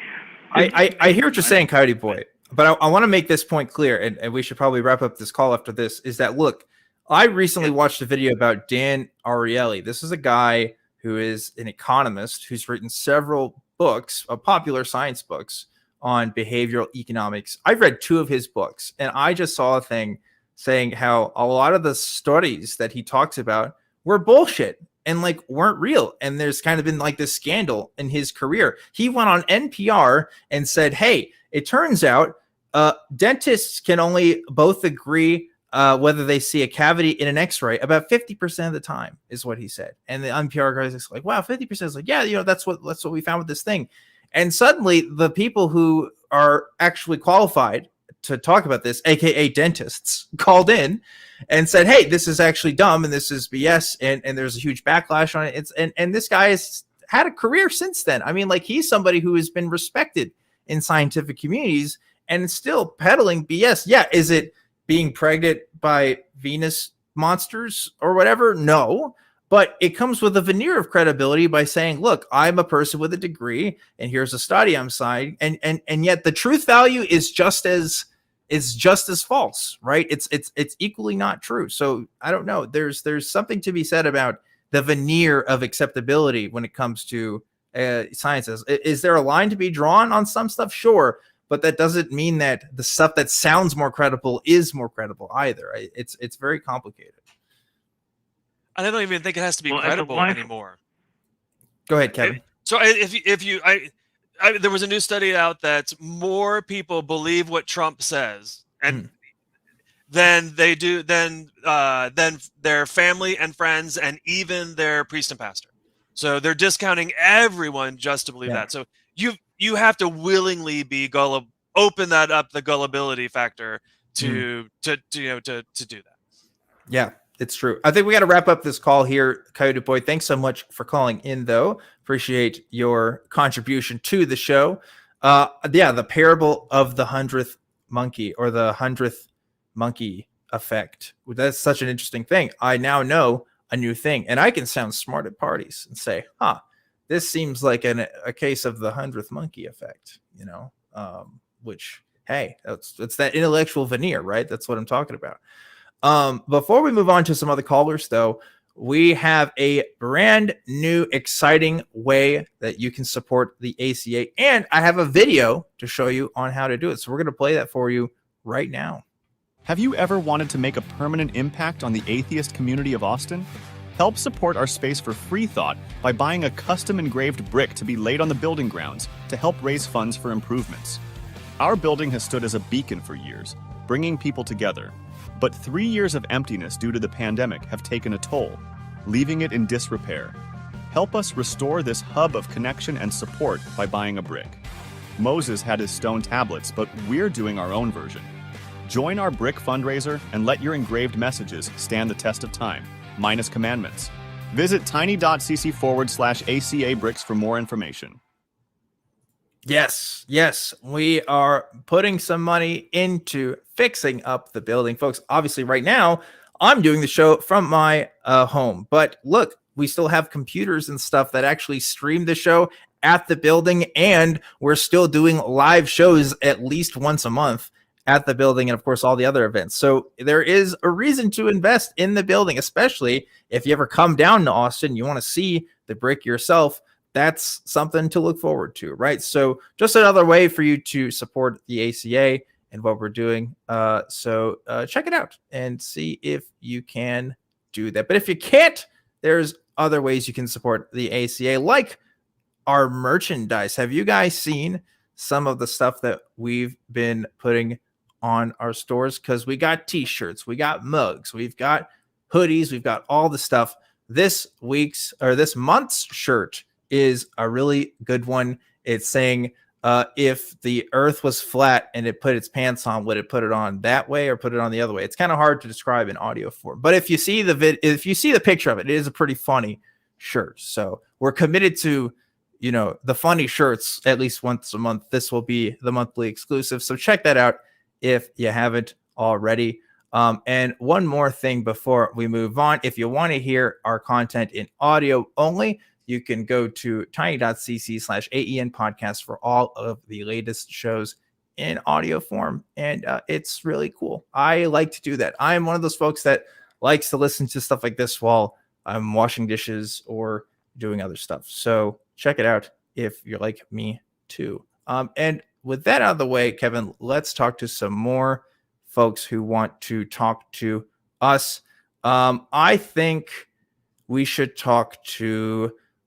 I hear what you're saying, Coyote Boy, but I want to make this point clear, and we should probably wrap up this call after this, is that, look, I recently watched a video about Dan Ariely. This is a guy who is an economist who's written several books, popular science books on behavioral economics. I've read 2 of his books, and I just saw a thing saying how a lot of the studies that he talks about were bullshit and weren't real. And there's kind of been this scandal in his career. He went on NPR and said, hey, it turns out dentists can only both agree whether they see a cavity in an x-ray about 50% of the time, is what he said. And the NPR guys is like, wow, 50% is yeah, that's what we found with this thing. And suddenly the people who are actually qualified to talk about this, aka dentists, called in and said, hey, this is actually dumb and this is BS, and there's a huge backlash on it. And this guy has had a career since then. I mean, he's somebody who has been respected in scientific communities and still peddling BS. Yeah, is it being pregnant by Venus monsters or whatever? No. But it comes with a veneer of credibility by saying, look, I'm a person with a degree, and here's a study I'm citing, and yet the truth value is just as false, right? It's equally not true. So I don't know. There's something to be said about the veneer of acceptability when it comes to sciences. Is there a line to be drawn on some stuff? Sure. But that doesn't mean that the stuff that sounds more credible is more credible either. It's very complicated. I don't even think it has to be credible anymore. Go ahead, Kevin. So there was a new study out that more people believe what Trump says, and than they do than their family and friends and even their priest and pastor. So they're discounting everyone just to believe that. So you have to willingly be gullible, open that up, the gullibility factor to do that. Yeah. It's true. I think we got to wrap up this call here, Coyote Boy. Thanks so much for calling in, though. Appreciate your contribution to the show. The parable of the 100th monkey, or the 100th monkey effect. That's such an interesting thing. I now know a new thing, and I can sound smart at parties and say, this seems like a case of the 100th monkey effect, which, hey, it's that intellectual veneer, right? That's what I'm talking about. Before we move on to some other callers, though, we have a brand new, exciting way that you can support the ACA. And I have a video to show you on how to do it. So we're going to play that for you right now. Have you ever wanted to make a permanent impact on the atheist community of Austin? Help support our space for free thought by buying a custom engraved brick to be laid on the building grounds to help raise funds for improvements. Our building has stood as a beacon for years, bringing people together. But 3 years of emptiness due to the pandemic have taken a toll, leaving it in disrepair. Help us restore this hub of connection and support by buying a brick. Moses had his stone tablets, but we're doing our own version. Join our brick fundraiser and let your engraved messages stand the test of time, minus commandments. Visit tiny.cc/ACA bricks for more information. Yes, we are putting some money into fixing up the building, folks. Obviously, right now, I'm doing the show from my home. But look, we still have computers and stuff that actually stream the show at the building, and we're still doing live shows at least once a month at the building, and of course, all the other events. So there is a reason to invest in the building, especially if you ever come down to Austin, you want to see the brick yourself. that's something to look forward to, right? So just another way for you to support the ACA and what we're doing. So check it out and see if you can do that. But if you can't, there's other ways you can support the ACA, like our merchandise. Have you guys seen some of the stuff that we've been putting on our stores? Because we got t-shirts, we got mugs, we've got hoodies, we've got all the stuff. This month's shirt is a really good one. It's saying, if the earth was flat and it put its pants on, would it put it on that way or put it on the other way? It's kind of hard to describe in audio form, but if you see the picture of it, it is a pretty funny shirt. So we're committed to, the funny shirts at least once a month. This will be the monthly exclusive. So check that out if you haven't already. And one more thing before we move on, if you want to hear our content in audio only, you can go to tiny.cc/AEN podcast for all of the latest shows in audio form. And it's really cool. I like to do that. I'm one of those folks that likes to listen to stuff like this while I'm washing dishes or doing other stuff. So check it out if you're like me too. And with that out of the way, Kevin, let's talk to some more folks who want to talk to us. I think we should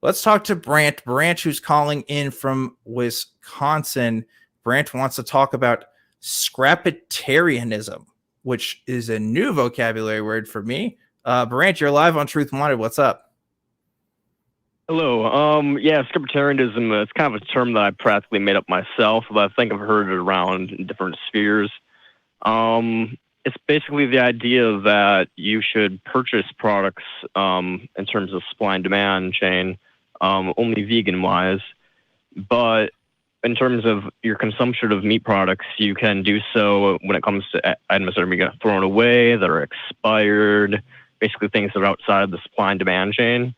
let's talk to Brandt, who's calling in from Wisconsin. Brandt wants to talk about scrapitarianism, which is a new vocabulary word for me. Brandt, you're live on Truth Wanted. What's up? Hello. Scrapitarianism, it's kind of a term that I practically made up myself, but I think I've heard it around in different spheres. It's basically the idea that you should purchase products in terms of supply and demand chain, only vegan-wise, but in terms of your consumption of meat products, you can do so when it comes to items that are being thrown away, that are expired, basically things that are outside of the supply and demand chain.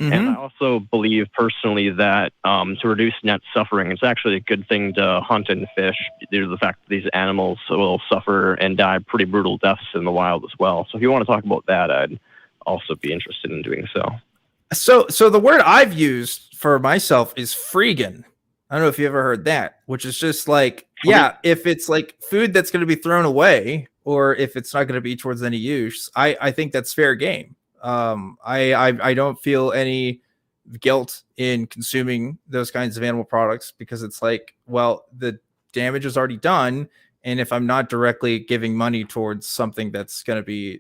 Mm-hmm. And I also believe personally that to reduce net suffering, it's actually a good thing to hunt and fish due to the fact that these animals will suffer and die pretty brutal deaths in the wild as well. So if you want to talk about that, I'd also be interested in doing so. So the word I've used for myself is freegan. I don't know if you ever heard that, which is just like, if it's like food that's going to be thrown away or if it's not going to be towards any use, I think that's fair game. I don't feel any guilt in consuming those kinds of animal products because it's like, well, the damage is already done. And if I'm not directly giving money towards something that's going to be,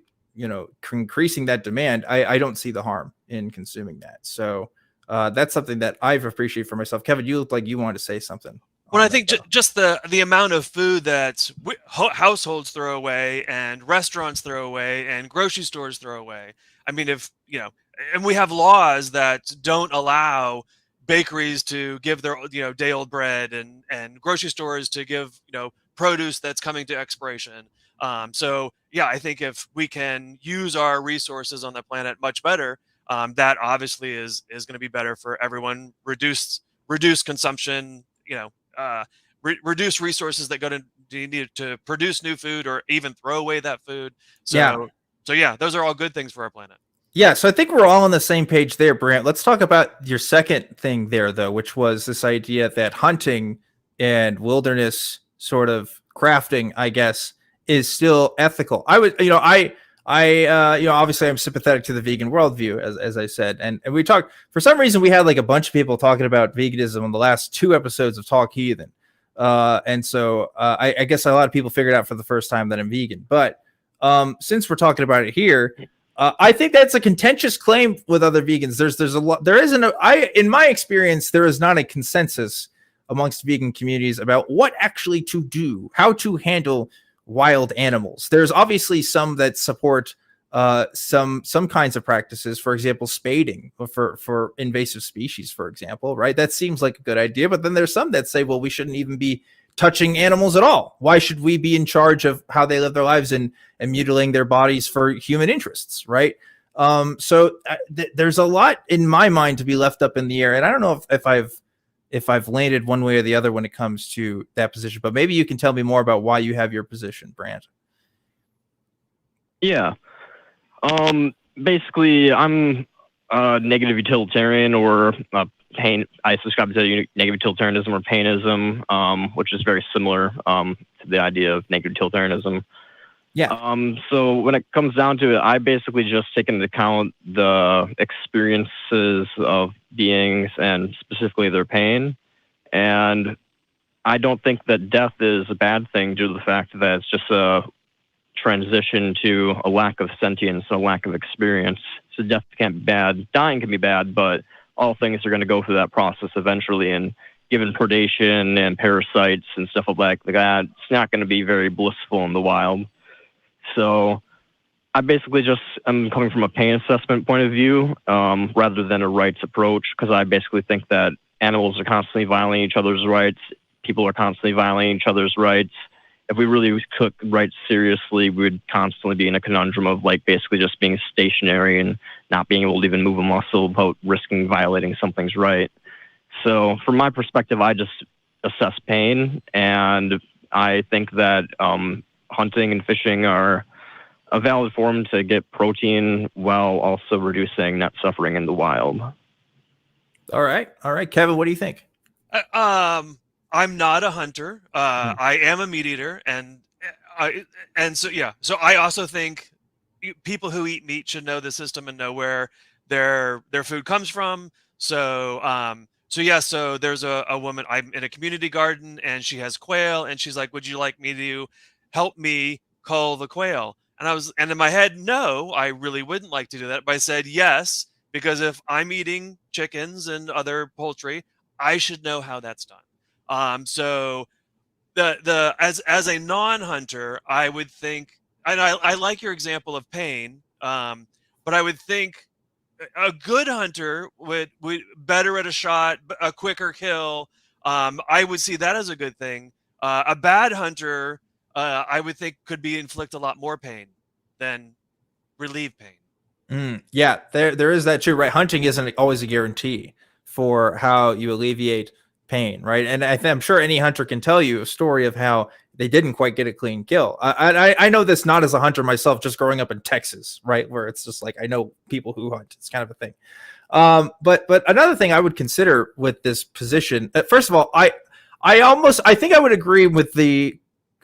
increasing that demand, I don't see the harm in consuming that. So that's something that I've appreciated for myself. Kevin, you look like you wanted to say something. Well, I think just the amount of food that households throw away and restaurants throw away and grocery stores throw away. I mean, and we have laws that don't allow bakeries to give their, day-old bread and grocery stores to give, produce that's coming to expiration. I think if we can use our resources on the planet much better, that obviously is going to be better for everyone. Reduce consumption, reduce resources that go to need to produce new food or even throw away that food. So those are all good things for our planet. Yeah, so I think we're all on the same page there, Brandt. Let's talk about your second thing there, though, which was this idea that hunting and wilderness sort of crafting, I guess, is still ethical. I would, obviously I'm sympathetic to the vegan worldview, as I said, and we talked, for some reason, we had like a bunch of people talking about veganism on the last 2 episodes of Talk Heathen. And so I guess a lot of people figured out for the first time that I'm vegan. But since we're talking about it here, I think that's a contentious claim with other vegans. There's a lot. In my experience, there is not a consensus amongst vegan communities about what actually to do, how to handle wild animals. There's obviously some that support some kinds of practices, for example, spading for invasive species, for example, right? That seems like a good idea. But then there's some that say, well, we shouldn't even be touching animals at all. Why should we be in charge of how they live their lives and mutilating their bodies for human interests, right? There's a lot in my mind to be left up in the air, and I don't know if I've landed one way or the other when it comes to that position. But maybe you can tell me more about why you have your position, Brandt. Yeah. Basically, I'm a negative utilitarian or pain. I subscribe to negative utilitarianism or painism, which is very similar to the idea of negative utilitarianism. Yeah. So when it comes down to it, I basically just take into account the experiences of beings and specifically their pain. And I don't think that death is a bad thing due to the fact that it's just a transition to a lack of sentience, a lack of experience. So death can't be bad. Dying can be bad, but all things are going to go through that process eventually. And given predation and parasites and stuff like that, it's not going to be very blissful in the wild. So I basically just am coming from a pain assessment point of view rather than a rights approach, because I basically think that animals are constantly violating each other's rights. People are constantly violating each other's rights. If we really took rights seriously, we would constantly be in a conundrum of like basically just being stationary and not being able to even move a muscle without risking violating something's right. So from my perspective, I just assess pain, and I think that hunting and fishing are a valid form to get protein while also reducing net suffering in the wild. All right. Kevin, what do you think? I'm not a hunter. I am a meat eater, and so yeah. So I also think people who eat meat should know the system and know where their food comes from. So yeah. So there's a woman. I'm in a community garden, and she has quail, and she's like, "Would you like me to help me cull the quail?" And in my head, no, I really wouldn't like to do that. But I said yes, because if I'm eating chickens and other poultry, I should know how that's done. So as a non-hunter, I would think, and I like your example of pain, but I would think a good hunter would better at a shot, a quicker kill. I would see that as a good thing. A bad hunter, I would think, could inflict a lot more pain than relieve pain. Yeah, there is that too, right? Hunting isn't always a guarantee for how you alleviate pain, right? And I'm sure any hunter can tell you a story of how they didn't quite get a clean kill. I know this not as a hunter myself, just growing up in Texas, right, where it's just like I know people who hunt. It's kind of a thing. But another thing I would consider with this position, first of all, I think I would agree with the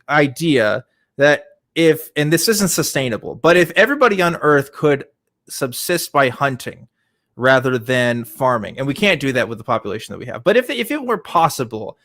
idea that and this isn't sustainable, but if everybody on Earth could subsist by hunting rather than farming, and we can't do that with the population that we have, but if it were possible,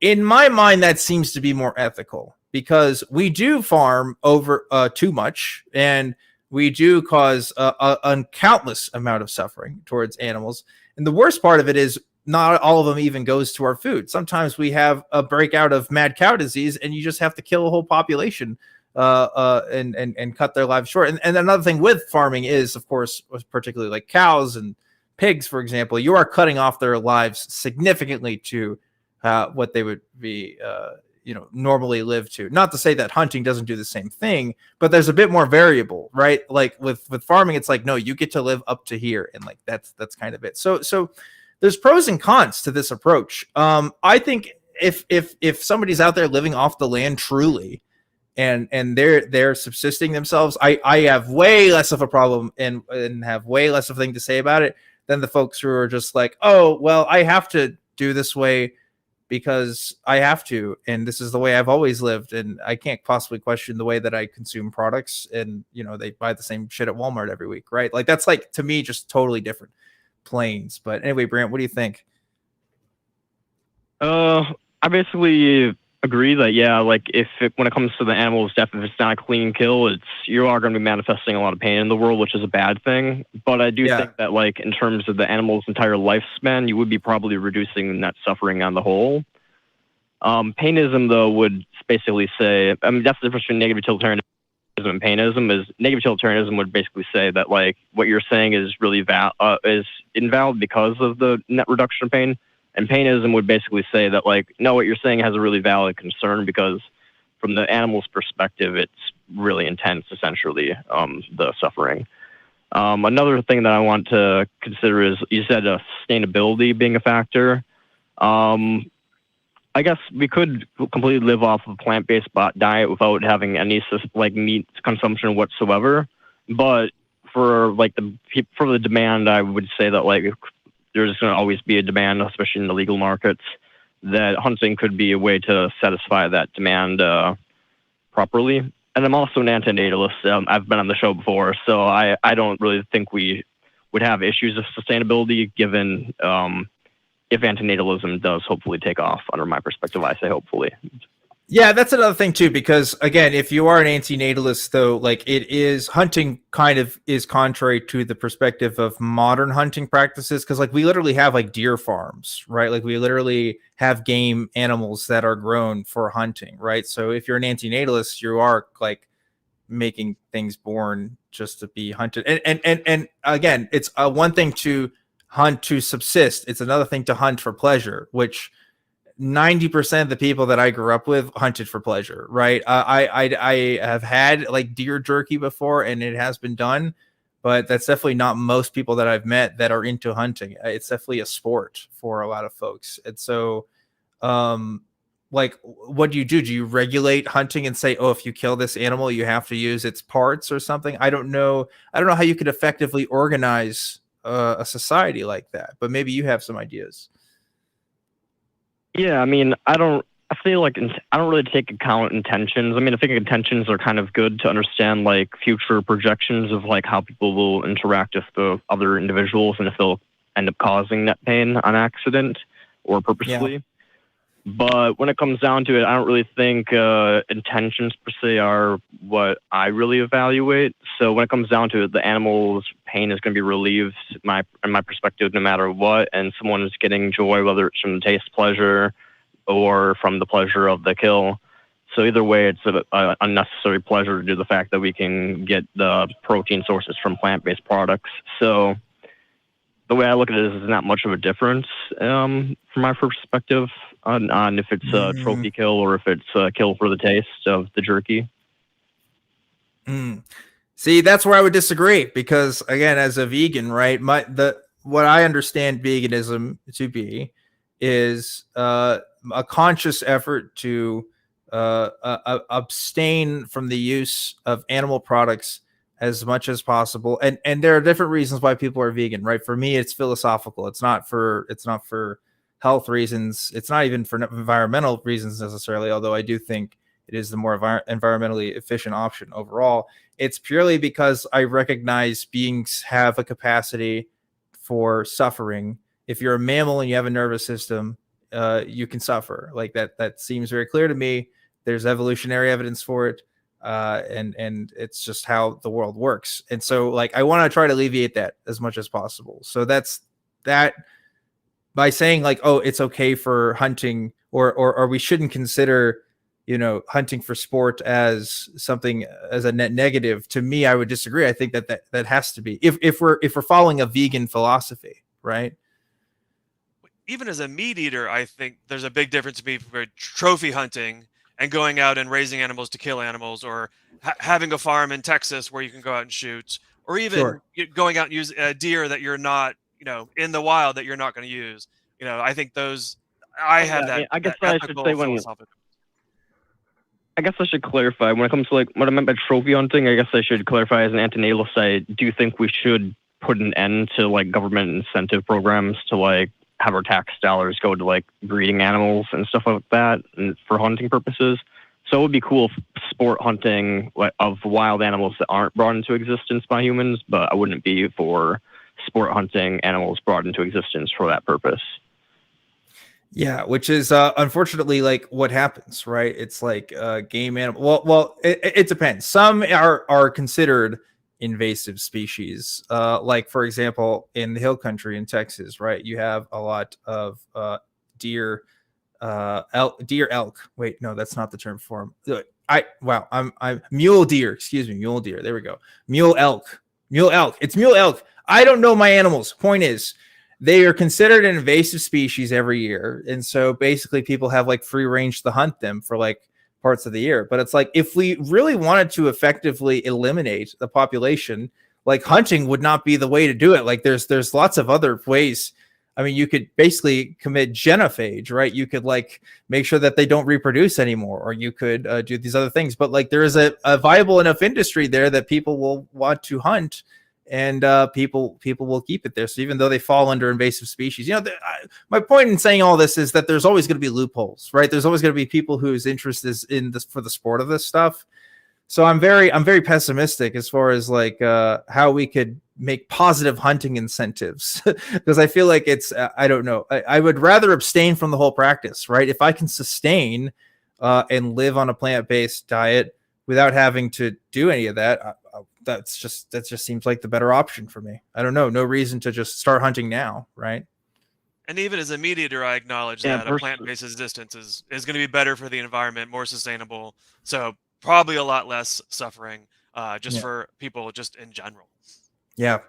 in my mind, that seems to be more ethical, because we do farm over too much, and we do cause a countless amount of suffering towards animals. And the worst part of it is not all of them even goes to our food. Sometimes we have a breakout of mad cow disease, and you just have to kill a whole population and cut their lives short. And another thing with farming is, of course, particularly like cows and pigs, for example, you are cutting off their lives significantly to what they would be, normally live to. Not to say that hunting doesn't do the same thing, but there's a bit more variable, right? Like with farming, it's like, no, you get to live up to here, and like that's kind of it. So there's pros and cons to this approach. I think if somebody's out there living off the land truly, and they're subsisting themselves, I have way less of a problem and have way less of a thing to say about it than the folks who are just like, oh, well, I have to do this way because I have to, and this is the way I've always lived, and I can't possibly question the way that I consume products, and they buy the same shit at Walmart every week, right? Like that's like, to me, just totally different planes. But anyway, Brandt, what do you think? I basically agree that, yeah, like when it comes to the animal's death, if it's not a clean kill, you are going to be manifesting a lot of pain in the world, which is a bad thing. But I do think that, like, in terms of the animal's entire lifespan, you would be probably reducing net suffering on the whole. Painism, though, would basically say, I mean, that's the difference between negative utilitarianism and painism. Is negative utilitarianism would basically say that, like, what you're saying is really is invalid because of the net reduction of pain. And painism would basically say that, like, no, what you're saying has a really valid concern because from the animal's perspective, it's really intense, essentially, the suffering. Another thing that I want to consider is, you said sustainability being a factor. I guess we could completely live off of a plant-based diet without having any meat consumption whatsoever. But for the demand, I would say that, like, there's going to always be a demand, especially in the legal markets, that hunting could be a way to satisfy that demand properly. And I'm also an antinatalist. I've been on the show before, so I don't really think we would have issues of sustainability given if antinatalism does hopefully take off. Under my perspective, I say hopefully. Yeah, that's another thing too, because again, if you are an antinatalist, though, like it is hunting kind of is contrary to the perspective of modern hunting practices. Because like we literally have like deer farms, right? Like we literally have game animals that are grown for hunting, right? So if you're an antinatalist, you are like making things born just to be hunted. And again, it's one thing to hunt to subsist. It's another thing to hunt for pleasure, which 90% of the people that I grew up with hunted for pleasure, right? I have had like deer jerky before, and it has been done, but that's definitely not most people that I've met that are into hunting. It's definitely a sport for a lot of folks. And so, like, what do? Do you regulate hunting and say, oh, if you kill this animal, you have to use its parts or something? I don't know how you could effectively organize a society like that, but maybe you have some ideas. Yeah, I mean, I feel like I don't really take account intentions. I mean, I think intentions are kind of good to understand like future projections of like how people will interact with the other individuals and if they'll end up causing that pain on accident or purposely. Yeah. But when it comes down to it, I don't really think intentions per se are what I really evaluate. So when it comes down to it, the animal's pain is going to be relieved, in my perspective, no matter what. And someone is getting joy, whether it's from the taste pleasure or from the pleasure of the kill. So either way, it's an unnecessary pleasure due to the fact that we can get the protein sources from plant-based products. So the way I look at it is not much of a difference from my perspective on if it's a trophy kill or if it's a kill for the taste of the jerky. See, that's where I would disagree, because again, as a vegan, right, what I understand veganism to be is a conscious effort to abstain from the use of animal products as much as possible. And there are different reasons why people are vegan, right? For me, it's philosophical. It's not for health reasons. It's not even for environmental reasons necessarily, although I do think it is the more environmentally efficient option overall. It's purely because I recognize beings have a capacity for suffering. If you're a mammal and you have a nervous system, you can suffer. Like that seems very clear to me. There's evolutionary evidence for it. And it's just how the world works. And so like, I want to try to alleviate that as much as possible. So that's that. By saying like, oh, it's okay for hunting or we shouldn't consider, hunting for sport as something as a net negative, to me, I would disagree. I think that has to be, if we're following a vegan philosophy, right? Even as a meat eater, I think there's a big difference between trophy hunting and going out and raising animals to kill animals, or having a farm in Texas where you can go out and shoot, or even going out and use a deer that you're not, in the wild that you're not going to use. I think those, I guess I should say I guess I should clarify when it comes to like what I meant by trophy hunting. I guess I should clarify as an antinatalist, I do think we should put an end to like government incentive programs to like have our tax dollars go to like breeding animals and stuff like that and for hunting purposes. So it would be cool if sport hunting of wild animals that aren't brought into existence by humans, but I wouldn't be for sport hunting animals brought into existence for that purpose. Yeah, which is unfortunately like what happens, right? It's like game animal. Well, it depends. Some are considered invasive species. Like for example, in the hill country in Texas, right? You have a lot of deer elk. Wait, no, that's not the term for them. I'm mule deer. Excuse me, mule deer. There we go. Mule elk. It's mule elk. I don't know my animals. Point is, they are considered an invasive species every year. And so basically people have like free range to hunt them for like parts of the year. But it's like, if we really wanted to effectively eliminate the population, like hunting would not be the way to do it. Like there's lots of other ways. I mean, you could basically commit genophage, right? You could like make sure that they don't reproduce anymore, or you could do these other things. But like there is a viable enough industry there that people will want to hunt and people will keep it there. So even though they fall under invasive species, my point in saying all this is that there's always going to be loopholes, right? There's always going to be people whose interest is in this for the sport of this stuff. So I'm very pessimistic as far as like how we could make positive hunting incentives, because I feel like it's I don't know. I would rather abstain from the whole practice, right? If I can sustain and live on a plant-based diet without having to do any of that, that just seems like the better option for me. I don't know. No reason to just start hunting now, right? And even as a meat eater, I acknowledge that a plant-based existence is going to be better for the environment, more sustainable. So probably a lot less suffering for people just in general. Yeah.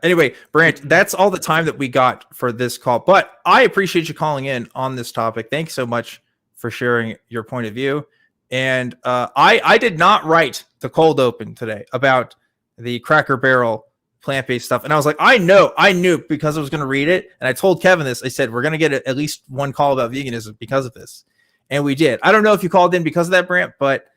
Anyway, Brandt, that's all the time that we got for this call. But I appreciate you calling in on this topic. Thanks so much for sharing your point of view. And I did not write the cold open today about the Cracker Barrel plant-based stuff. And I was like, I knew because I was going to read it. And I told Kevin this. I said, we're going to get at least one call about veganism because of this. And we did. I don't know if you called in because of that, Brandt, but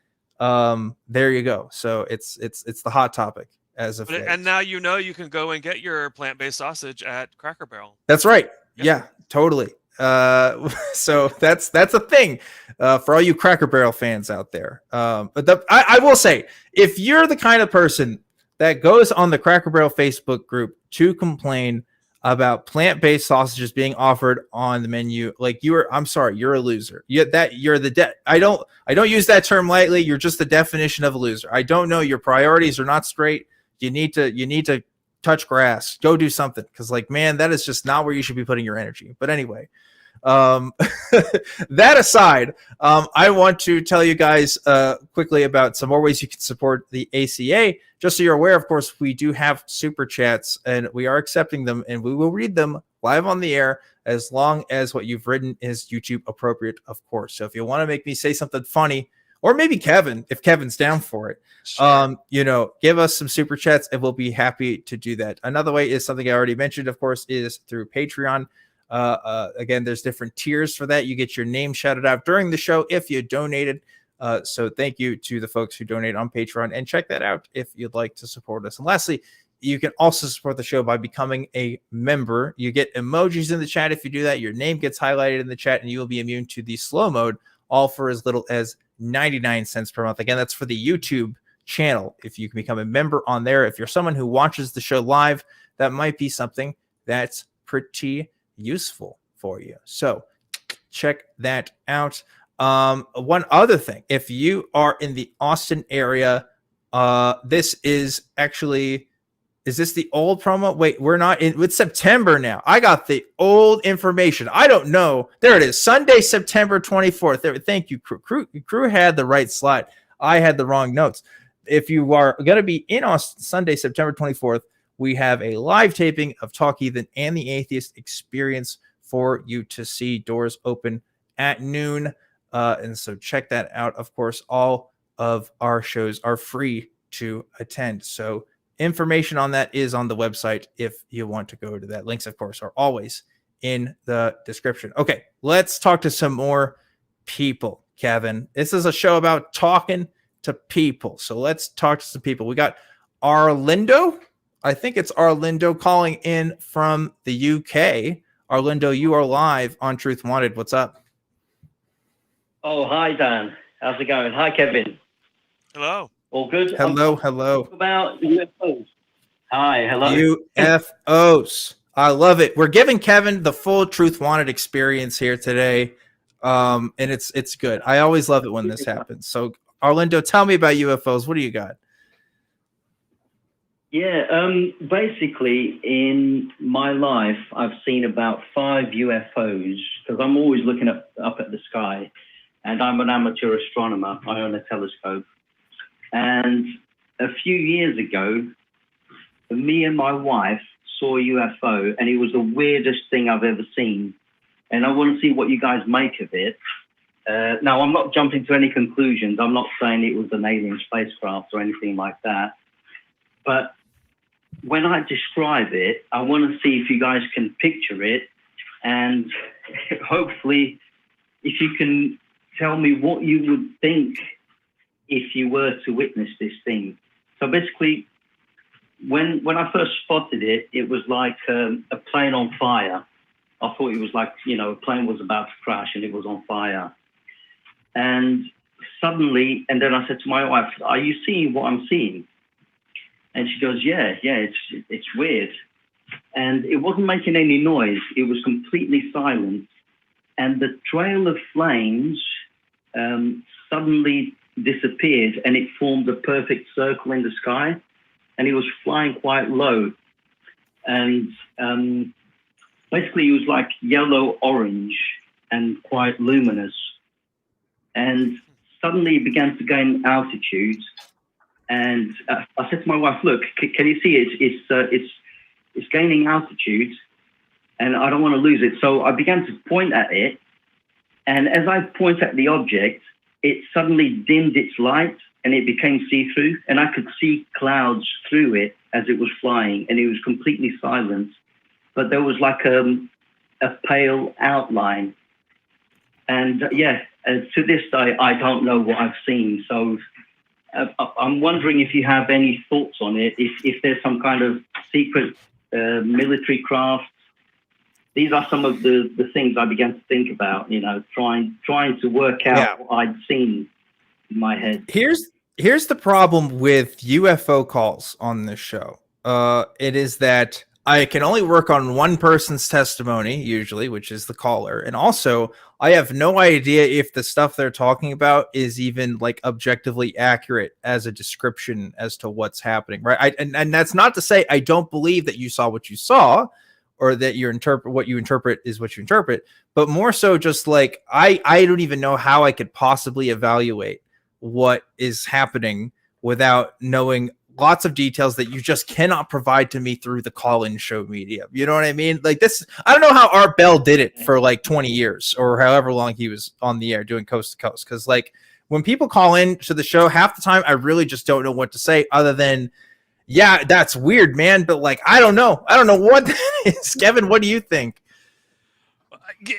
there you go. So it's the hot topic as of late. And now you can go and get your plant-based sausage at Cracker Barrel. That's right. Yeah, totally. So that's a thing for all you Cracker Barrel fans out there. But I will say, if you're the kind of person that goes on the Cracker Barrel Facebook group to complain about plant-based sausages being offered on the menu, like I'm sorry, you're a loser. I don't use that term lightly. You're just the definition of a loser. I don't know. Your priorities are not straight. You need to touch grass, go do something. Cause like, man, that is just not where you should be putting your energy. But anyway, that aside, I want to tell you guys quickly about some more ways you can support the ACA. Just so you're aware, of course, we do have super chats and we are accepting them and we will read them live on the air as long as what you've written is YouTube appropriate, of course. So if you want to make me say something funny, or maybe Kevin, if Kevin's down for it, sure. Give us some super chats and we'll be happy to do that. Another way is something I already mentioned, of course, is through Patreon. Again, there's different tiers for that. You get your name shouted out during the show if you donated. So thank you to the folks who donate on Patreon, and check that out if you'd like to support us. And lastly, you can also support the show by becoming a member. You get emojis in the chat. If you do that, your name gets highlighted in the chat and you will be immune to the slow mode, all for as little as 99 cents per month. Again, that's for the YouTube channel. If you can become a member on there, if you're someone who watches the show live, that might be something that's pretty useful for you. So check that out. One other thing, if you are in the Austin area, this is actually, is this the old promo? Wait, we're not in, it's September now. I got the old information. I don't know. There it is. Sunday, September 24th. There, thank you, crew had the right slide. I had the wrong notes. If you are going to be in Austin Sunday, September 24th, we have a live taping of Talk Heathen and the Atheist Experience for you to see. Doors open at noon. And so check that out. Of course, all of our shows are free to attend. So information on that is on the website if you want to go to that. Links, of course, are always in the description. Okay, let's talk to some more people, Kevin. This is a show about talking to people. So let's talk to some people. We got Arlindo. I think it's Arlindo calling in from the UK. Arlindo, you are live on Truth Wanted. What's up? Oh, hi, Dan. How's it going? Hi, Kevin. Hello. All good? Hello. About UFOs. Hi, hello. UFOs. I love it. We're giving Kevin the full Truth Wanted experience here today. And it's good. I always love it when this happens. So, Arlindo, tell me about UFOs. What do you got? Yeah, basically, in my life, I've seen about 5 UFOs because I'm always looking up at the sky. And I'm an amateur astronomer. I own a telescope. And a few years ago, me and my wife saw a UFO, and it was the weirdest thing I've ever seen. And I want to see what you guys make of it. Now, I'm not jumping to any conclusions. I'm not saying it was an alien spacecraft or anything like that. But when I describe it, I want to see if you guys can picture it. And hopefully, if you can tell me what you would think if you were to witness this thing. So basically, when I first spotted it, it was like a plane on fire. I thought it was like, a plane was about to crash and it was on fire. And suddenly, and then I said to my wife, "Are you seeing what I'm seeing?" And she goes, yeah, it's weird. And it wasn't making any noise. It was completely silent. And the trail of flames suddenly disappeared, and it formed a perfect circle in the sky. And it was flying quite low. And basically, it was like yellow-orange and quite luminous. And suddenly, it began to gain altitude. And I said to my wife, "Look, can you see it? It's gaining altitude, and I don't want to lose it." So I began to point at it, and as I point at the object, it suddenly dimmed its light, and it became see-through, and I could see clouds through it as it was flying, and it was completely silent. But there was like a pale outline, and to this day, I don't know what I've seen. So I'm wondering if you have any thoughts on it, if there's some kind of secret military craft. These are some of the things I began to think about, trying to work out what I'd seen in my head. Here's the problem with UFO calls on this show. It is that I can only work on one person's testimony, usually, which is the caller. And also, I have no idea if the stuff they're talking about is even like objectively accurate as a description as to what's happening, right? And that's not to say I don't believe that you saw what you saw, or that what you interpret is what you interpret, but more so just like I don't even know how I could possibly evaluate what is happening without knowing lots of details that you just cannot provide to me through the call-in show medium. You know what I mean? Like this, I don't know how Art Bell did it for like 20 years or however long he was on the air doing Coast to Coast. Cause like when people call in to the show, half the time, I really just don't know what to say other than, yeah, that's weird, man. But like, I don't know what that is. Kevin, what do you think?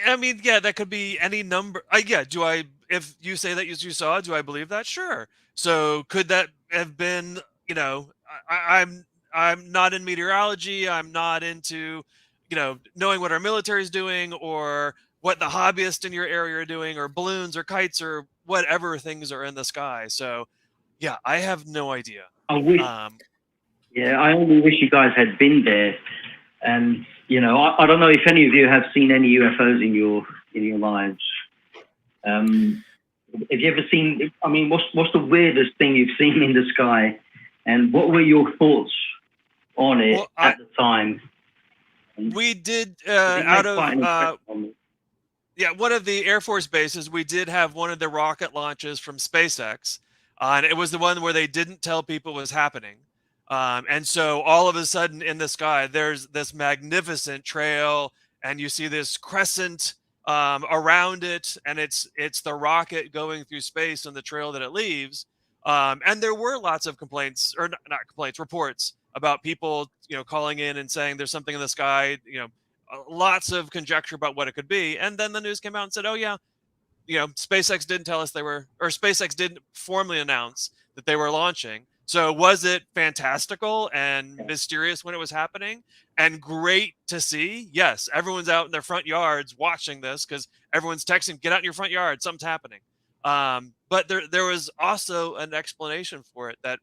I mean, yeah, that could be any number. If you say that you saw, do I believe that? Sure. So could that have been, I'm not in meteorology. I'm not into, knowing what our military is doing or what the hobbyists in your area are doing or balloons or kites or whatever things are in the sky. So yeah, I have no idea. I only wish you guys had been there. And, I don't know if any of you have seen any UFOs in your lives. Have you ever seen, what's the weirdest thing you've seen in the sky? And what were your thoughts on it at the time? We did, one of the Air Force bases, we did have one of the rocket launches from SpaceX. And it was the one where they didn't tell people was happening. And so all of a sudden in the sky, there's this magnificent trail and you see this crescent around it. And it's the rocket going through space and the trail that it leaves. And there were lots of complaints, or not complaints, reports about people, calling in and saying there's something in the sky, lots of conjecture about what it could be. And then the news came out and said, oh yeah, SpaceX didn't tell us SpaceX didn't formally announce that they were launching. So was it fantastical and mysterious when it was happening and great to see? Yes. Everyone's out in their front yards watching this because everyone's texting, get out in your front yard. Something's happening. But there was also an explanation for it that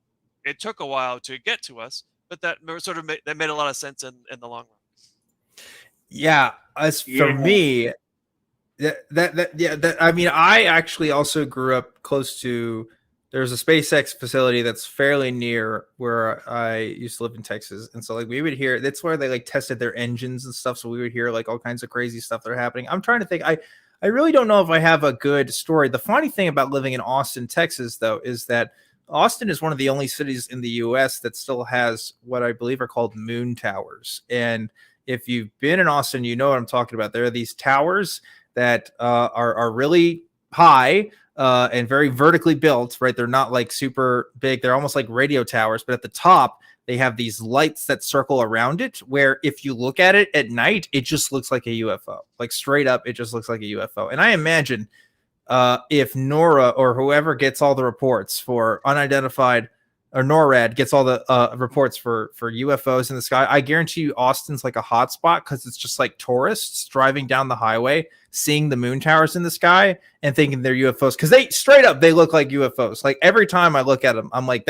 it took a while to get to us, but that sort of that made a lot of sense in the long run. Yeah. For me, I actually also grew up close to, there's a SpaceX facility that's fairly near where I used to live in Texas. And so like we would hear, that's where they like tested their engines and stuff. So we would hear like all kinds of crazy stuff that are happening. I'm trying to think, I really don't know if I have a good story. The funny thing about living in Austin, Texas, though, is that Austin is one of the only cities in the US that still has what I believe are called moon towers. And if you've been in Austin, you know what I'm talking about. There are these towers that are really high and very vertically built, right? They're not like super big. They're almost like radio towers, but at the top, they have these lights that circle around it where if you look at it at night, it just looks like a UFO. Like straight up, it just looks like a UFO. And I imagine if Nora or whoever gets all the reports for unidentified or NORAD gets all the reports for UFOs in the sky. I guarantee you Austin's like a hotspot because it's just like tourists driving down the highway, seeing the moon towers in the sky and thinking they're UFOs because they straight up, they look like UFOs. Like every time I look at them, I'm like,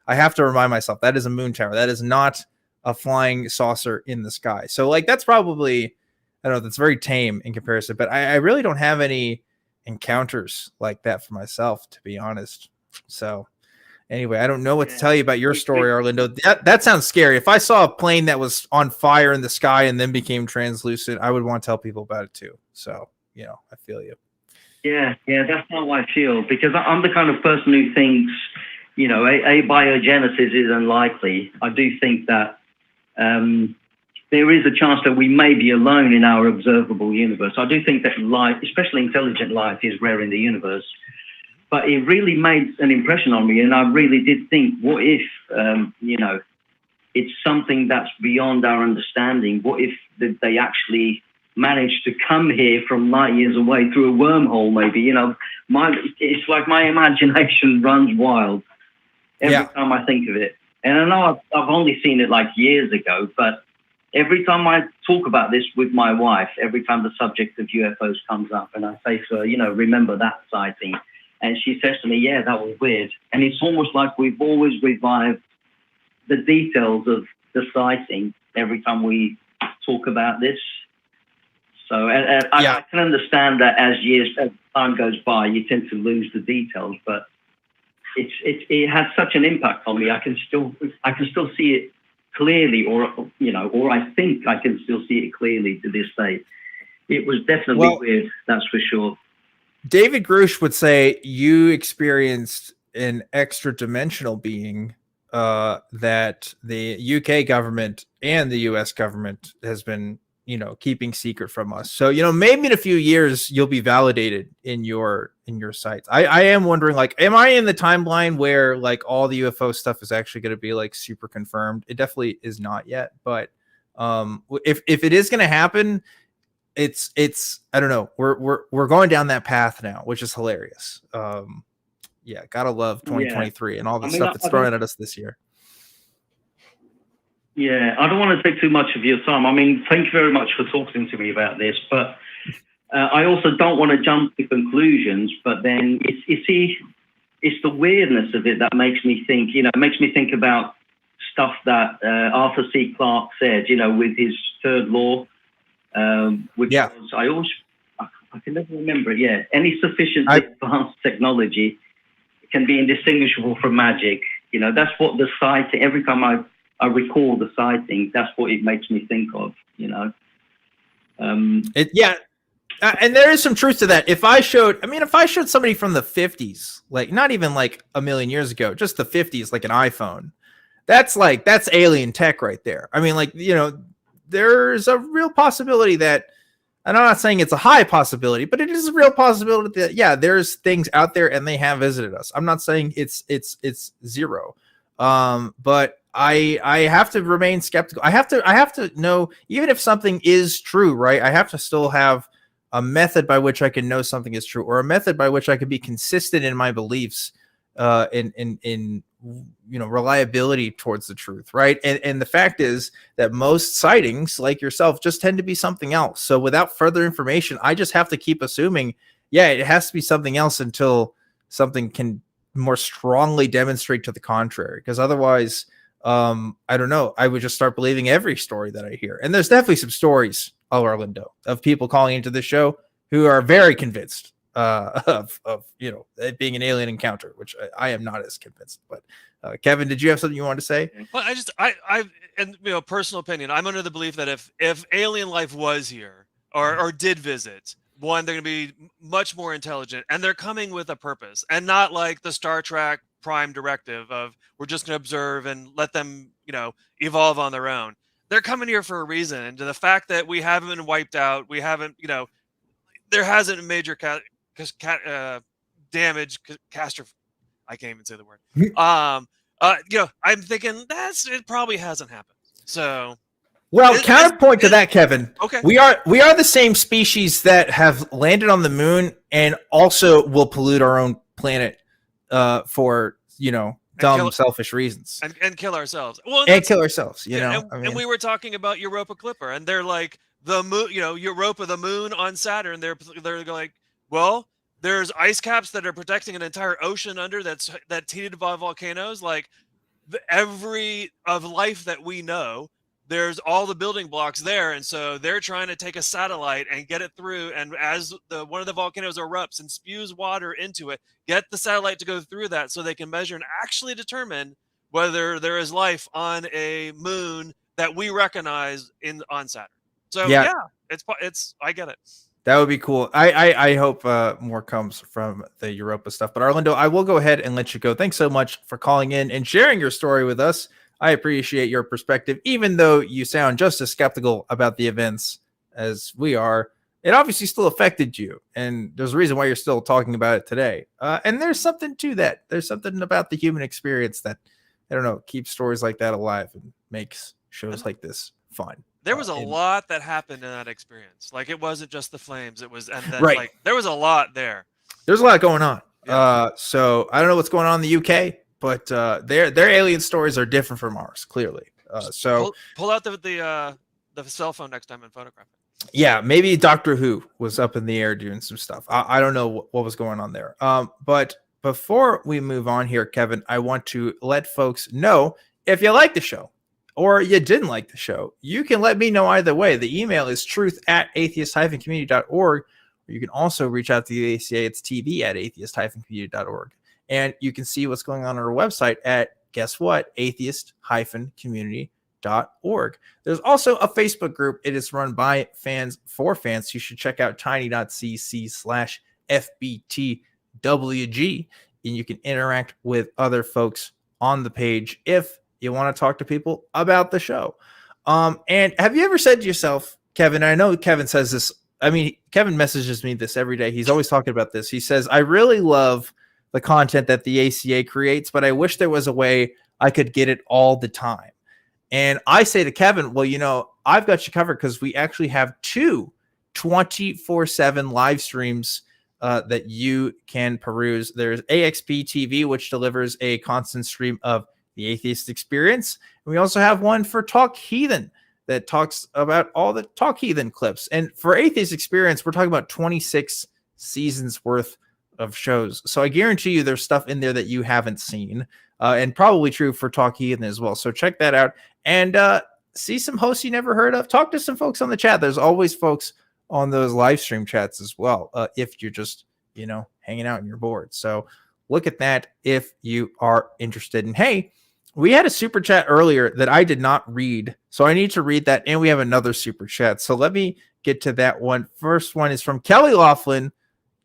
I have to remind myself that is a moon tower. That is not a flying saucer in the sky. So like, that's probably, I don't know, that's very tame in comparison, but I really don't have any encounters like that for myself, to be honest. So anyway, I don't know what to tell you about your story, Arlindo. That sounds scary. If I saw a plane that was on fire in the sky and then became translucent, I would want to tell people about it too. So, I feel you. Yeah, that's how I feel, because I'm the kind of person who thinks, abiogenesis is unlikely. I do think that there is a chance that we may be alone in our observable universe. I do think that life, especially intelligent life, is rare in the universe. But it really made an impression on me, and I really did think, what if, it's something that's beyond our understanding? What if they actually managed to come here from light years away through a wormhole, maybe? It's like my imagination runs wild every time I think of it. And I know I've only seen it like years ago, but every time I talk about this with my wife, every time the subject of UFOs comes up, and I say to her, remember that sighting? And she says to me, yeah, that was weird. And it's almost like we've always revived the details of the sighting every time we talk about this. So I can understand that as time goes by, you tend to lose the details, but it has such an impact on me. I can still see it clearly, or I think I can still see it clearly to this day. It was definitely weird, that's for sure. David Grush would say you experienced an extra dimensional being that the UK government and the US government has been, keeping secret from us. So, maybe in a few years you'll be validated in your sites. I am wondering, like, am I in the timeline where like all the UFO stuff is actually going to be like super confirmed? It definitely is not yet, but if it is going to happen, it's I don't know. We're going down that path now, which is hilarious. Gotta love 2023 and all the stuff that's thrown at us this year. Yeah, I don't want to take too much of your time. I mean, thank you very much for talking to me about this, but I also don't want to jump to conclusions. But then it's the weirdness of it that makes me think. Makes me think about stuff that Arthur C. Clarke said. With his third law. Which was, I can never remember it. Yeah, any sufficiently advanced technology can be indistinguishable from magic. That's what the sighting. Every time I recall the sighting, that's what it makes me think of. And there is some truth to that. If I showed somebody from the 50s, like not even like a million years ago, just the 50s, like an iPhone, that's alien tech right there. I mean, like, there's a real possibility that, and I'm not saying it's a high possibility, but it is a real possibility that, there's things out there and they have visited us. I'm not saying it's zero. But I have to remain skeptical. I have to know, even if something is true, right? I have to still have a method by which I can know something is true, or a method by which I can be consistent in my beliefs, in reliability towards the truth, right? And the fact is that most sightings, like yourself, just tend to be something else. So without further information, I just have to keep assuming, it has to be something else until something can more strongly demonstrate to the contrary. Because otherwise, I don't know, I would just start believing every story that I hear. And there's definitely some stories, Arlindo, of people calling into the show who are very convinced of it being an alien encounter, which I am not as convinced. But Kevin, did you have something you wanted to say? Well, personal opinion, I'm under the belief that if alien life was here or did visit, one, they're going to be much more intelligent, and they're coming with a purpose, and not like the Star Trek Prime directive of we're just going to observe and let them evolve on their own. They're coming here for a reason, and to the fact that we haven't been wiped out, we haven't there hasn't been major damage, catastrophe. I can't even say the word. I'm thinking it probably hasn't happened. So, counterpoint to that, Kevin. Okay, we are the same species that have landed on the moon and also will pollute our own planet for dumb, selfish reasons. And kill ourselves. Well, and kill ourselves, you know? And we were talking about Europa Clipper, and they're like, the moon, Europa, the moon on Saturn, they're like, well, there's ice caps that are protecting an entire ocean that's heated by volcanoes. Like, every of life that we know, there's all the building blocks there, and so they're trying to take a satellite and get it through, and as one of the volcanoes erupts and spews water into it, get the satellite to go through that so they can measure and actually determine whether there is life on a moon that we recognize on Saturn. So yeah, it's I get it. That would be cool. I hope more comes from the Europa stuff. But Arlindo, I will go ahead and let you go. Thanks so much for calling in and sharing your story with us. I appreciate your perspective, even though you sound just as skeptical about the events as we are. It obviously still affected you, and there's a reason why you're still talking about it today. And there's something to that. There's something about the human experience that, I don't know, keeps stories like that alive and makes shows like this fun. There was a lot that happened in that experience. Like, it wasn't just the flames. It was, and then right. Like, there was a lot there. There's a lot going on. Yeah. So I don't know what's going on in the UK, but their alien stories are different from ours, clearly. So pull out the cell phone next time and photograph it. Yeah, maybe Doctor Who was up in the air doing some stuff. I don't know what was going on there. But before we move on here, Kevin, I want to let folks know, if you like the show or you didn't like the show, you can let me know either way. The email is truth@atheist-community.org. You can also reach out to the ACA. It's tv@atheist-community.org. And you can see what's going on our website at, guess what, atheist-community.org. There's also a Facebook group. It is run by fans for fans. You should check out tiny.cc/FBTWG, and you can interact with other folks on the page if you want to talk to people about the show. And have you ever said to yourself, Kevin, I know Kevin says this, I mean, Kevin messages me this every day. He's always talking about this. He says, I really love the content that the ACA creates, but I wish there was a way I could get it all the time. And I say to Kevin, well, you know, I've got you covered because we actually have 2 24/7 live streams that you can peruse. There's AXP TV, which delivers a constant stream of the atheist experience. And we also have one for Talk Heathen that talks about all the Talk Heathen clips. And for Atheist Experience, we're talking about 26 seasons worth of shows. So I guarantee you there's stuff in there that you haven't seen, and probably true for Talk Heathen as well. So check that out and see some hosts you never heard of. Talk to some folks on the chat. There's always folks on those live stream chats as well, if you're just, you know, hanging out and you're bored. So look at that if you are interested. And hey, we had a super chat earlier that I did not read, so I need to read that. And we have another super chat. So let me get to that one. First one is from Kelly Laughlin.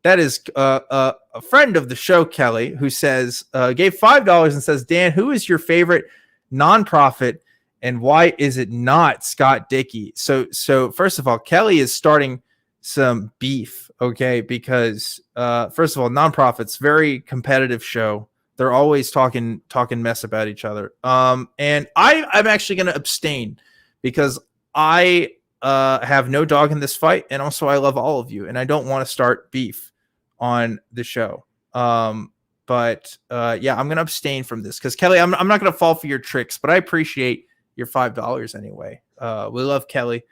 That is a friend of the show, Kelly, who says, gave $5 and says, Dan, who is your favorite nonprofit and why is it not Scott Dickey? So first of all, Kelly is starting some beef, okay? Because first of all, nonprofits, very competitive show. They're always talking mess about each other. And I'm actually going to abstain because I have no dog in this fight. And also I love all of you. And I don't want to start beef on the show. Yeah, I'm going to abstain from this because Kelly, I'm not going to fall for your tricks, but I appreciate your $5 anyway. We love Kelly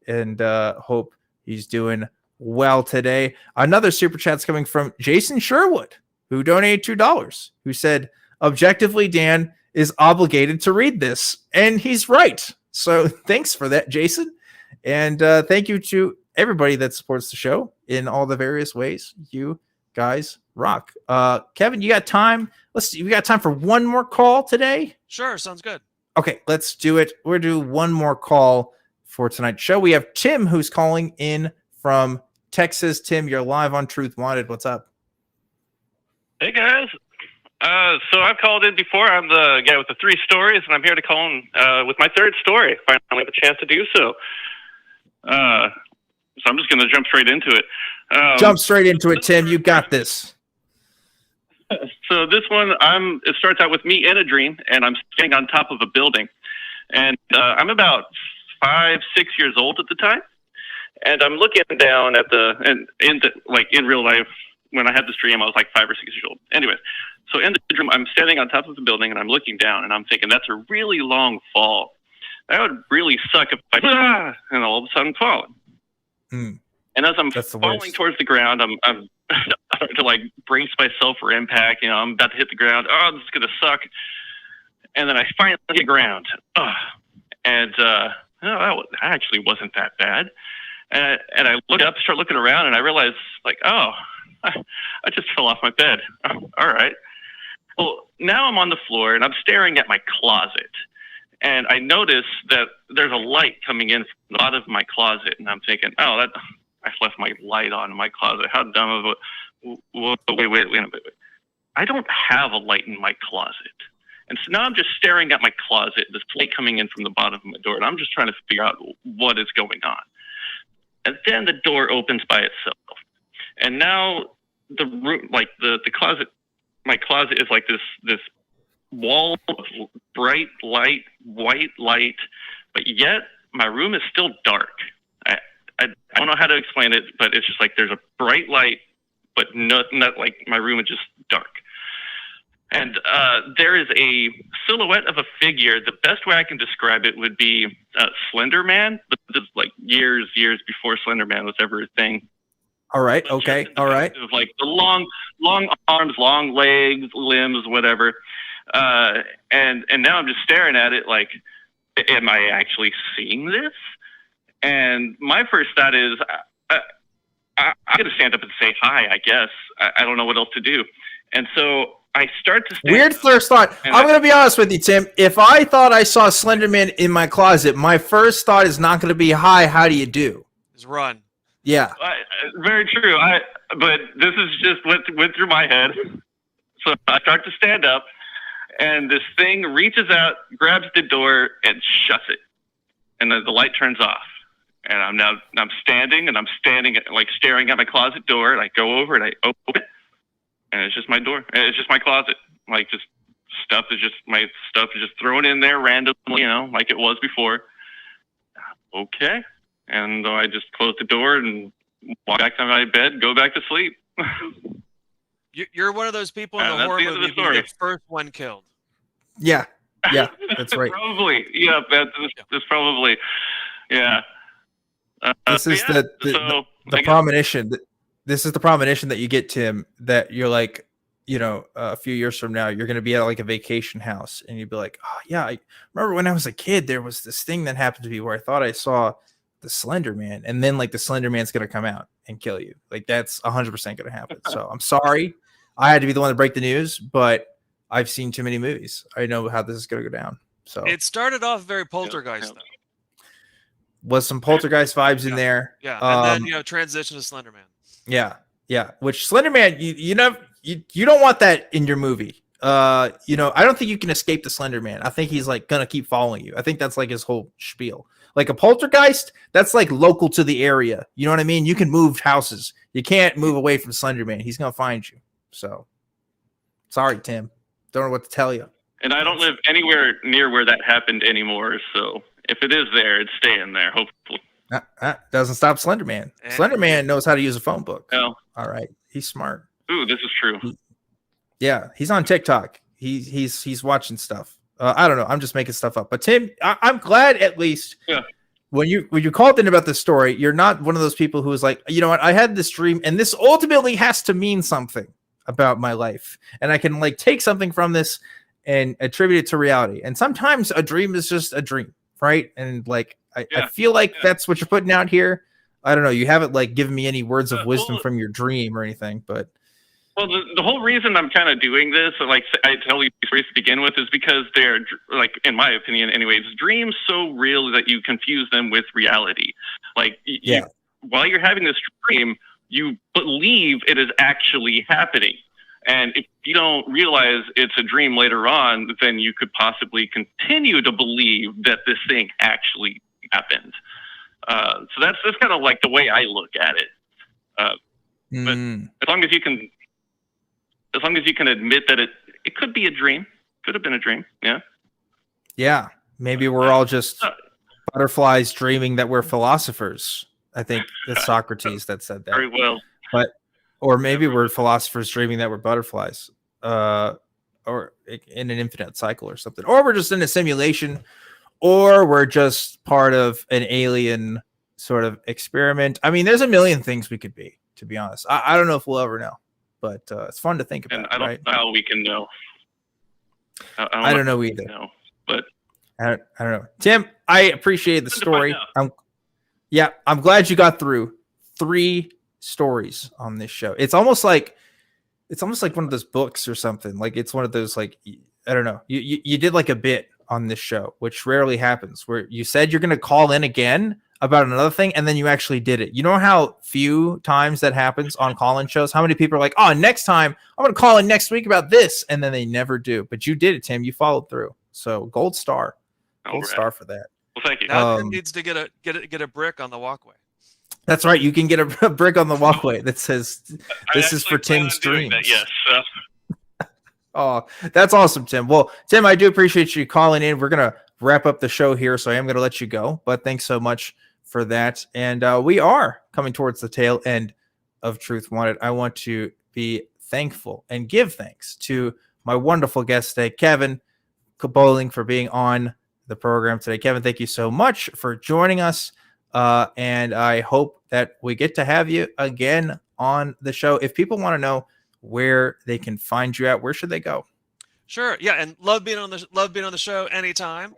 and hope he's doing well today. Another super chat's coming from Jason Sherwood, who donated $2, who said, objectively, Dan is obligated to read this. And he's right. So thanks for that, Jason. And thank you to everybody that supports the show in all the various ways. You guys rock. Kevin, you got time? We got time for one more call today? Sure, sounds good. Okay, let's do it. We'll do one more call for tonight's show. We have Tim, who's calling in from Texas. Tim, you're live on Truth Wanted. What's up? Hey, guys. So I've called in before. I'm the guy with the 3 stories, and I'm here to call in with my 3rd story. Finally have a chance to do so. So I'm just going to jump straight into it. Jump straight into it, Tim. You got this. So this one, it starts out with me in a dream, and I'm standing on top of a building. And I'm about 5, 6 years old at the time. And I'm looking down at in real life, when I had this dream, I was like 5 or 6 years old. Anyways, So in the dream, I'm standing on top of the building and I'm looking down and I'm thinking that's a really long fall. That would really suck if I and all of a sudden fall. Mm. And as I'm That's the falling worst. towards the ground, I'm starting to like brace myself for impact. You know, I'm about to hit the ground. Oh, this is gonna suck. And then I finally hit ground. And that actually wasn't that bad. And I look up, start looking around, and I realize, like, oh, I just fell off my bed. Oh, all right. Well, now I'm on the floor, and I'm staring at my closet. And I notice that there's a light coming in from the bottom of my closet. And I'm thinking, oh, I left my light on in my closet. How dumb of a... Wait. I don't have a light in my closet. And so now I'm just staring at my closet, this light coming in from the bottom of my door, and I'm just trying to figure out what is going on. And then the door opens by itself. And now the room, like the closet, my closet is like this wall of bright light, white light, but yet my room is still dark. I don't know how to explain it, but it's just like there's a bright light, but not like my room is just dark. And there is a silhouette of a figure. The best way I can describe it would be Slender Man, but this is like years before Slender Man was ever a thing. All right. Okay. All right. Of like the long arms, long legs, limbs, whatever. And now I'm just staring at it like, am I actually seeing this? And my first thought is, I'm going to stand up and say hi, I guess. I don't know what else to do. And so I start to stand Weird up, first thought. I'm going to be honest with you, Tim. If I thought I saw Slender Man in my closet, my first thought is not going to be, hi, how do you do? Just run. Yeah. Very true. But this is just what went through my head. So I start to stand up, and this thing reaches out, grabs the door, and shuts it. And then the light turns off. And I'm standing, like staring at my closet door, and I go over and I open it, and it's just my door. It's just my closet. Like my stuff is just thrown in there randomly, like it was before. Okay. And I just close the door and walk back to my bed, go back to sleep. You're one of those people in the horror movie who's the first one killed. Yeah. Yeah. That's right. Probably. Yeah. That's probably. Yeah. This is the premonition. This is the premonition that you get, Tim, that you're like, a few years from now, you're going to be at like a vacation house and you'd be like, oh yeah, I remember when I was a kid, there was this thing that happened to me where I thought I saw the Slender Man, and then like the Slender Man's going to come out and kill you. Like that's 100% going to happen. So I'm sorry I had to be the one to break the news, but I've seen too many movies. I know how this is going to go down. So it started off very poltergeist though. Was some poltergeist vibes in there. Yeah. And then, transition to Slender Man. Yeah. Yeah. Which Slender Man, you don't want that in your movie. I don't think you can escape the Slender Man. I think he's like going to keep following you. I think that's like his whole spiel. Like a poltergeist, that's like local to the area. You know what I mean? You can move houses. You can't move away from Slender Man. He's going to find you. So sorry, Tim. Don't know what to tell you. And I don't live anywhere near where that happened anymore. So if it is there, it's staying there, hopefully. Doesn't stop Slender Man. Slender Man knows how to use a phone book. Oh. All right. He's smart. Ooh, this is true. Yeah. He's on TikTok. He's watching stuff. I don't know. I'm just making stuff up. But Tim, I'm glad at least when you called in about this story, you're not one of those people who is like, you know what? I had this dream and this ultimately has to mean something about my life. And I can like take something from this and attribute it to reality. And sometimes a dream is just a dream, right? And like, I feel like that's what you're putting out here. I don't know. You haven't like given me any words of wisdom from your dream or anything, but. Well, the whole reason I'm kind of doing this, like I tell you stories to begin with, is because they're, like, in my opinion anyways, dreams so real that you confuse them with reality. Like, while you're having this dream, you believe it is actually happening. And if you don't realize it's a dream later on, then you could possibly continue to believe that this thing actually happened. So that's kind of like the way I look at it. But as long as you can admit that it could be a dream, could have been a dream. Yeah. Yeah. Maybe we're all just butterflies dreaming that we're philosophers. I think it's Socrates that said that. Very well. Or maybe we're philosophers dreaming that we're butterflies. or in an infinite cycle or something, or we're just in a simulation, or we're just part of an alien sort of experiment. I mean, there's a million things we could be, to be honest. I don't know if we'll ever know, but it's fun to think about. And I don't right? know how we can know. I don't know either. No, but I don't know. Tim, I appreciate the story. I'm glad you got through 3 stories on this show. It's almost like one of those books or something. Like it's one of those, like, I don't know. You did like a bit on this show, which rarely happens, where you said you're going to call in again about another thing, and then you actually did it. You know how few times that happens on call-in shows? How many people are like, oh, next time I'm going to call in next week about this, and then they never do. But you did it, Tim. You followed through. So gold star. Gold star for that. Well, thank you. Now Tim needs to get a brick on the walkway. That's right. You can get a brick on the walkway that says, "This is for Tim's dreams." Yes. Oh, that's awesome, Tim. Well, Tim, I do appreciate you calling in. We're gonna wrap up the show here, so I am gonna let you go. But thanks so much for that. And we are coming towards the tail end of Truth Wanted. I want to be thankful and give thanks to my wonderful guest today, Kevin Bolling, for being on the program today. Kevin, thank you so much for joining us. And I hope that we get to have you again on the show. If people want to know where they can find you at, where should they go? Sure. Yeah, and love being on the show anytime.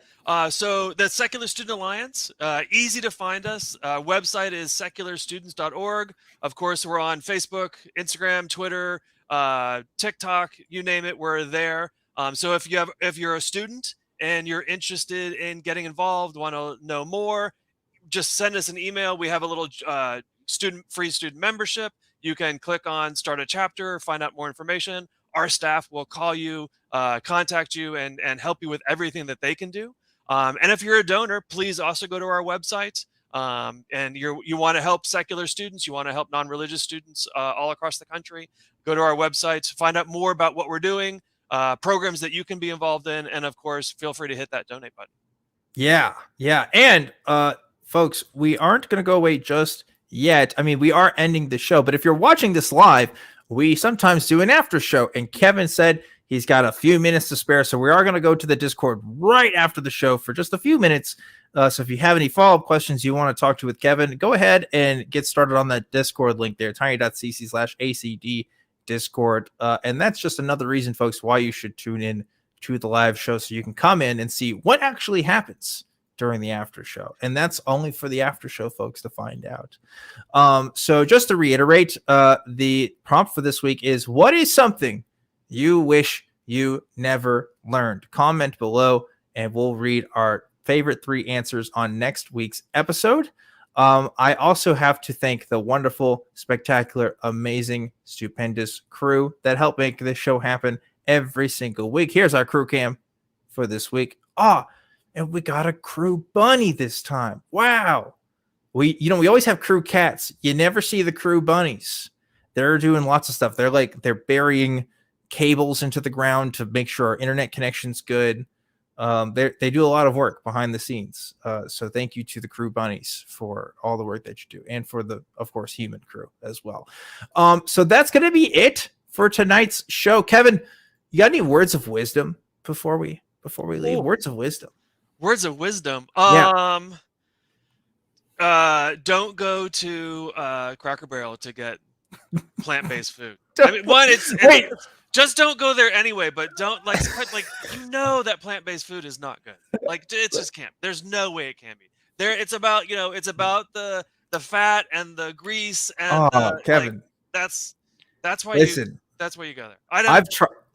So the Secular Student Alliance, easy to find us. Website is secularstudents.org. Of course, we're on Facebook, Instagram, Twitter, TikTok, you name it, we're there. So if you're a student and you're interested in getting involved, want to know more, just send us an email. We have a little free student membership. You can click on start a chapter, find out more information. Our staff will call you, contact you, and help you with everything that they can do. And if you're a donor, please also go to our website. And you want to help secular students, you want to help non-religious students all across the country, go to our website, find out more about what we're doing, programs that you can be involved in, and of course, feel free to hit that donate button. Yeah. And folks, we aren't going to go away just yet. I mean, we are ending the show, but if you're watching this live, we sometimes do an after show, and Kevin said he's got a few minutes to spare, so we are going to go to the Discord right after the show for just a few minutes. So if you have any follow-up questions you want to talk to with Kevin, go ahead and get started on that Discord link there, tiny.cc/ACD Discord. And that's just another reason, folks, why you should tune in to the live show, so you can come in and see what actually happens during the after show. And that's only for the after show folks to find out. So just to reiterate, the prompt for this week is, what is something you wish you never learned? Comment below and we'll read our favorite 3 answers on next week's episode. I also have to thank the wonderful, spectacular, amazing, stupendous crew that help make this show happen every single week. Here's our crew cam for this week. And we got a crew bunny this time. Wow. We always have crew cats. You never see the crew bunnies. They're doing lots of stuff. They're burying cables into the ground to make sure our internet connection's good. They do a lot of work behind the scenes. So thank you to the crew bunnies for all the work that you do, and for the, of course, human crew as well. So that's going to be it for tonight's show. Kevin, you got any words of wisdom before we leave? Ooh. Words of wisdom. Words of wisdom. Yeah. Don't go to Cracker Barrel to get plant-based food. I mean, it's just don't go there anyway. But don't like that plant-based food is not good. Like, it just can't. There's no way it can be. It's about the fat and the grease and Kevin. That's why that's why you go there.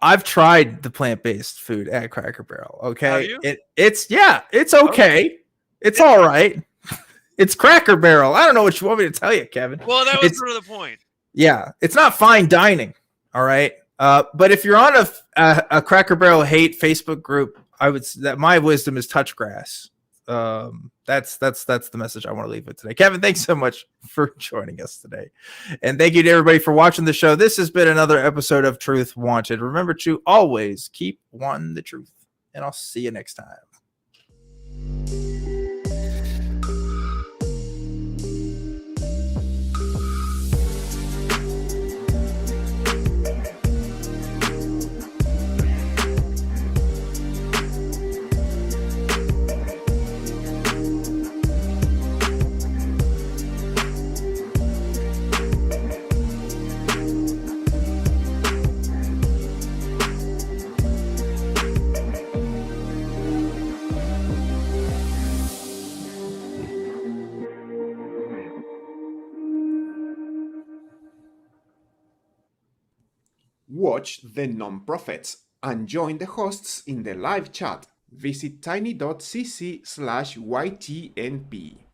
I've tried the plant-based food at Cracker Barrel. Okay. Have you? It's okay. It's all right. It's Cracker Barrel. I don't know what you want me to tell you, Kevin. Well, that was sort of the point. Yeah. It's not fine dining. All right. But if you're on a Cracker Barrel hate Facebook group, I would say that my wisdom is touch grass. That's the message I want to leave with today. Kevin, thanks so much for joining us today. And thank you to everybody for watching the show. This has been another episode of Truth Wanted. Remember to always keep wanting the truth. And I'll see you next time. Watch the non-profits and join the hosts in the live chat. Visit tiny.cc/ytnp.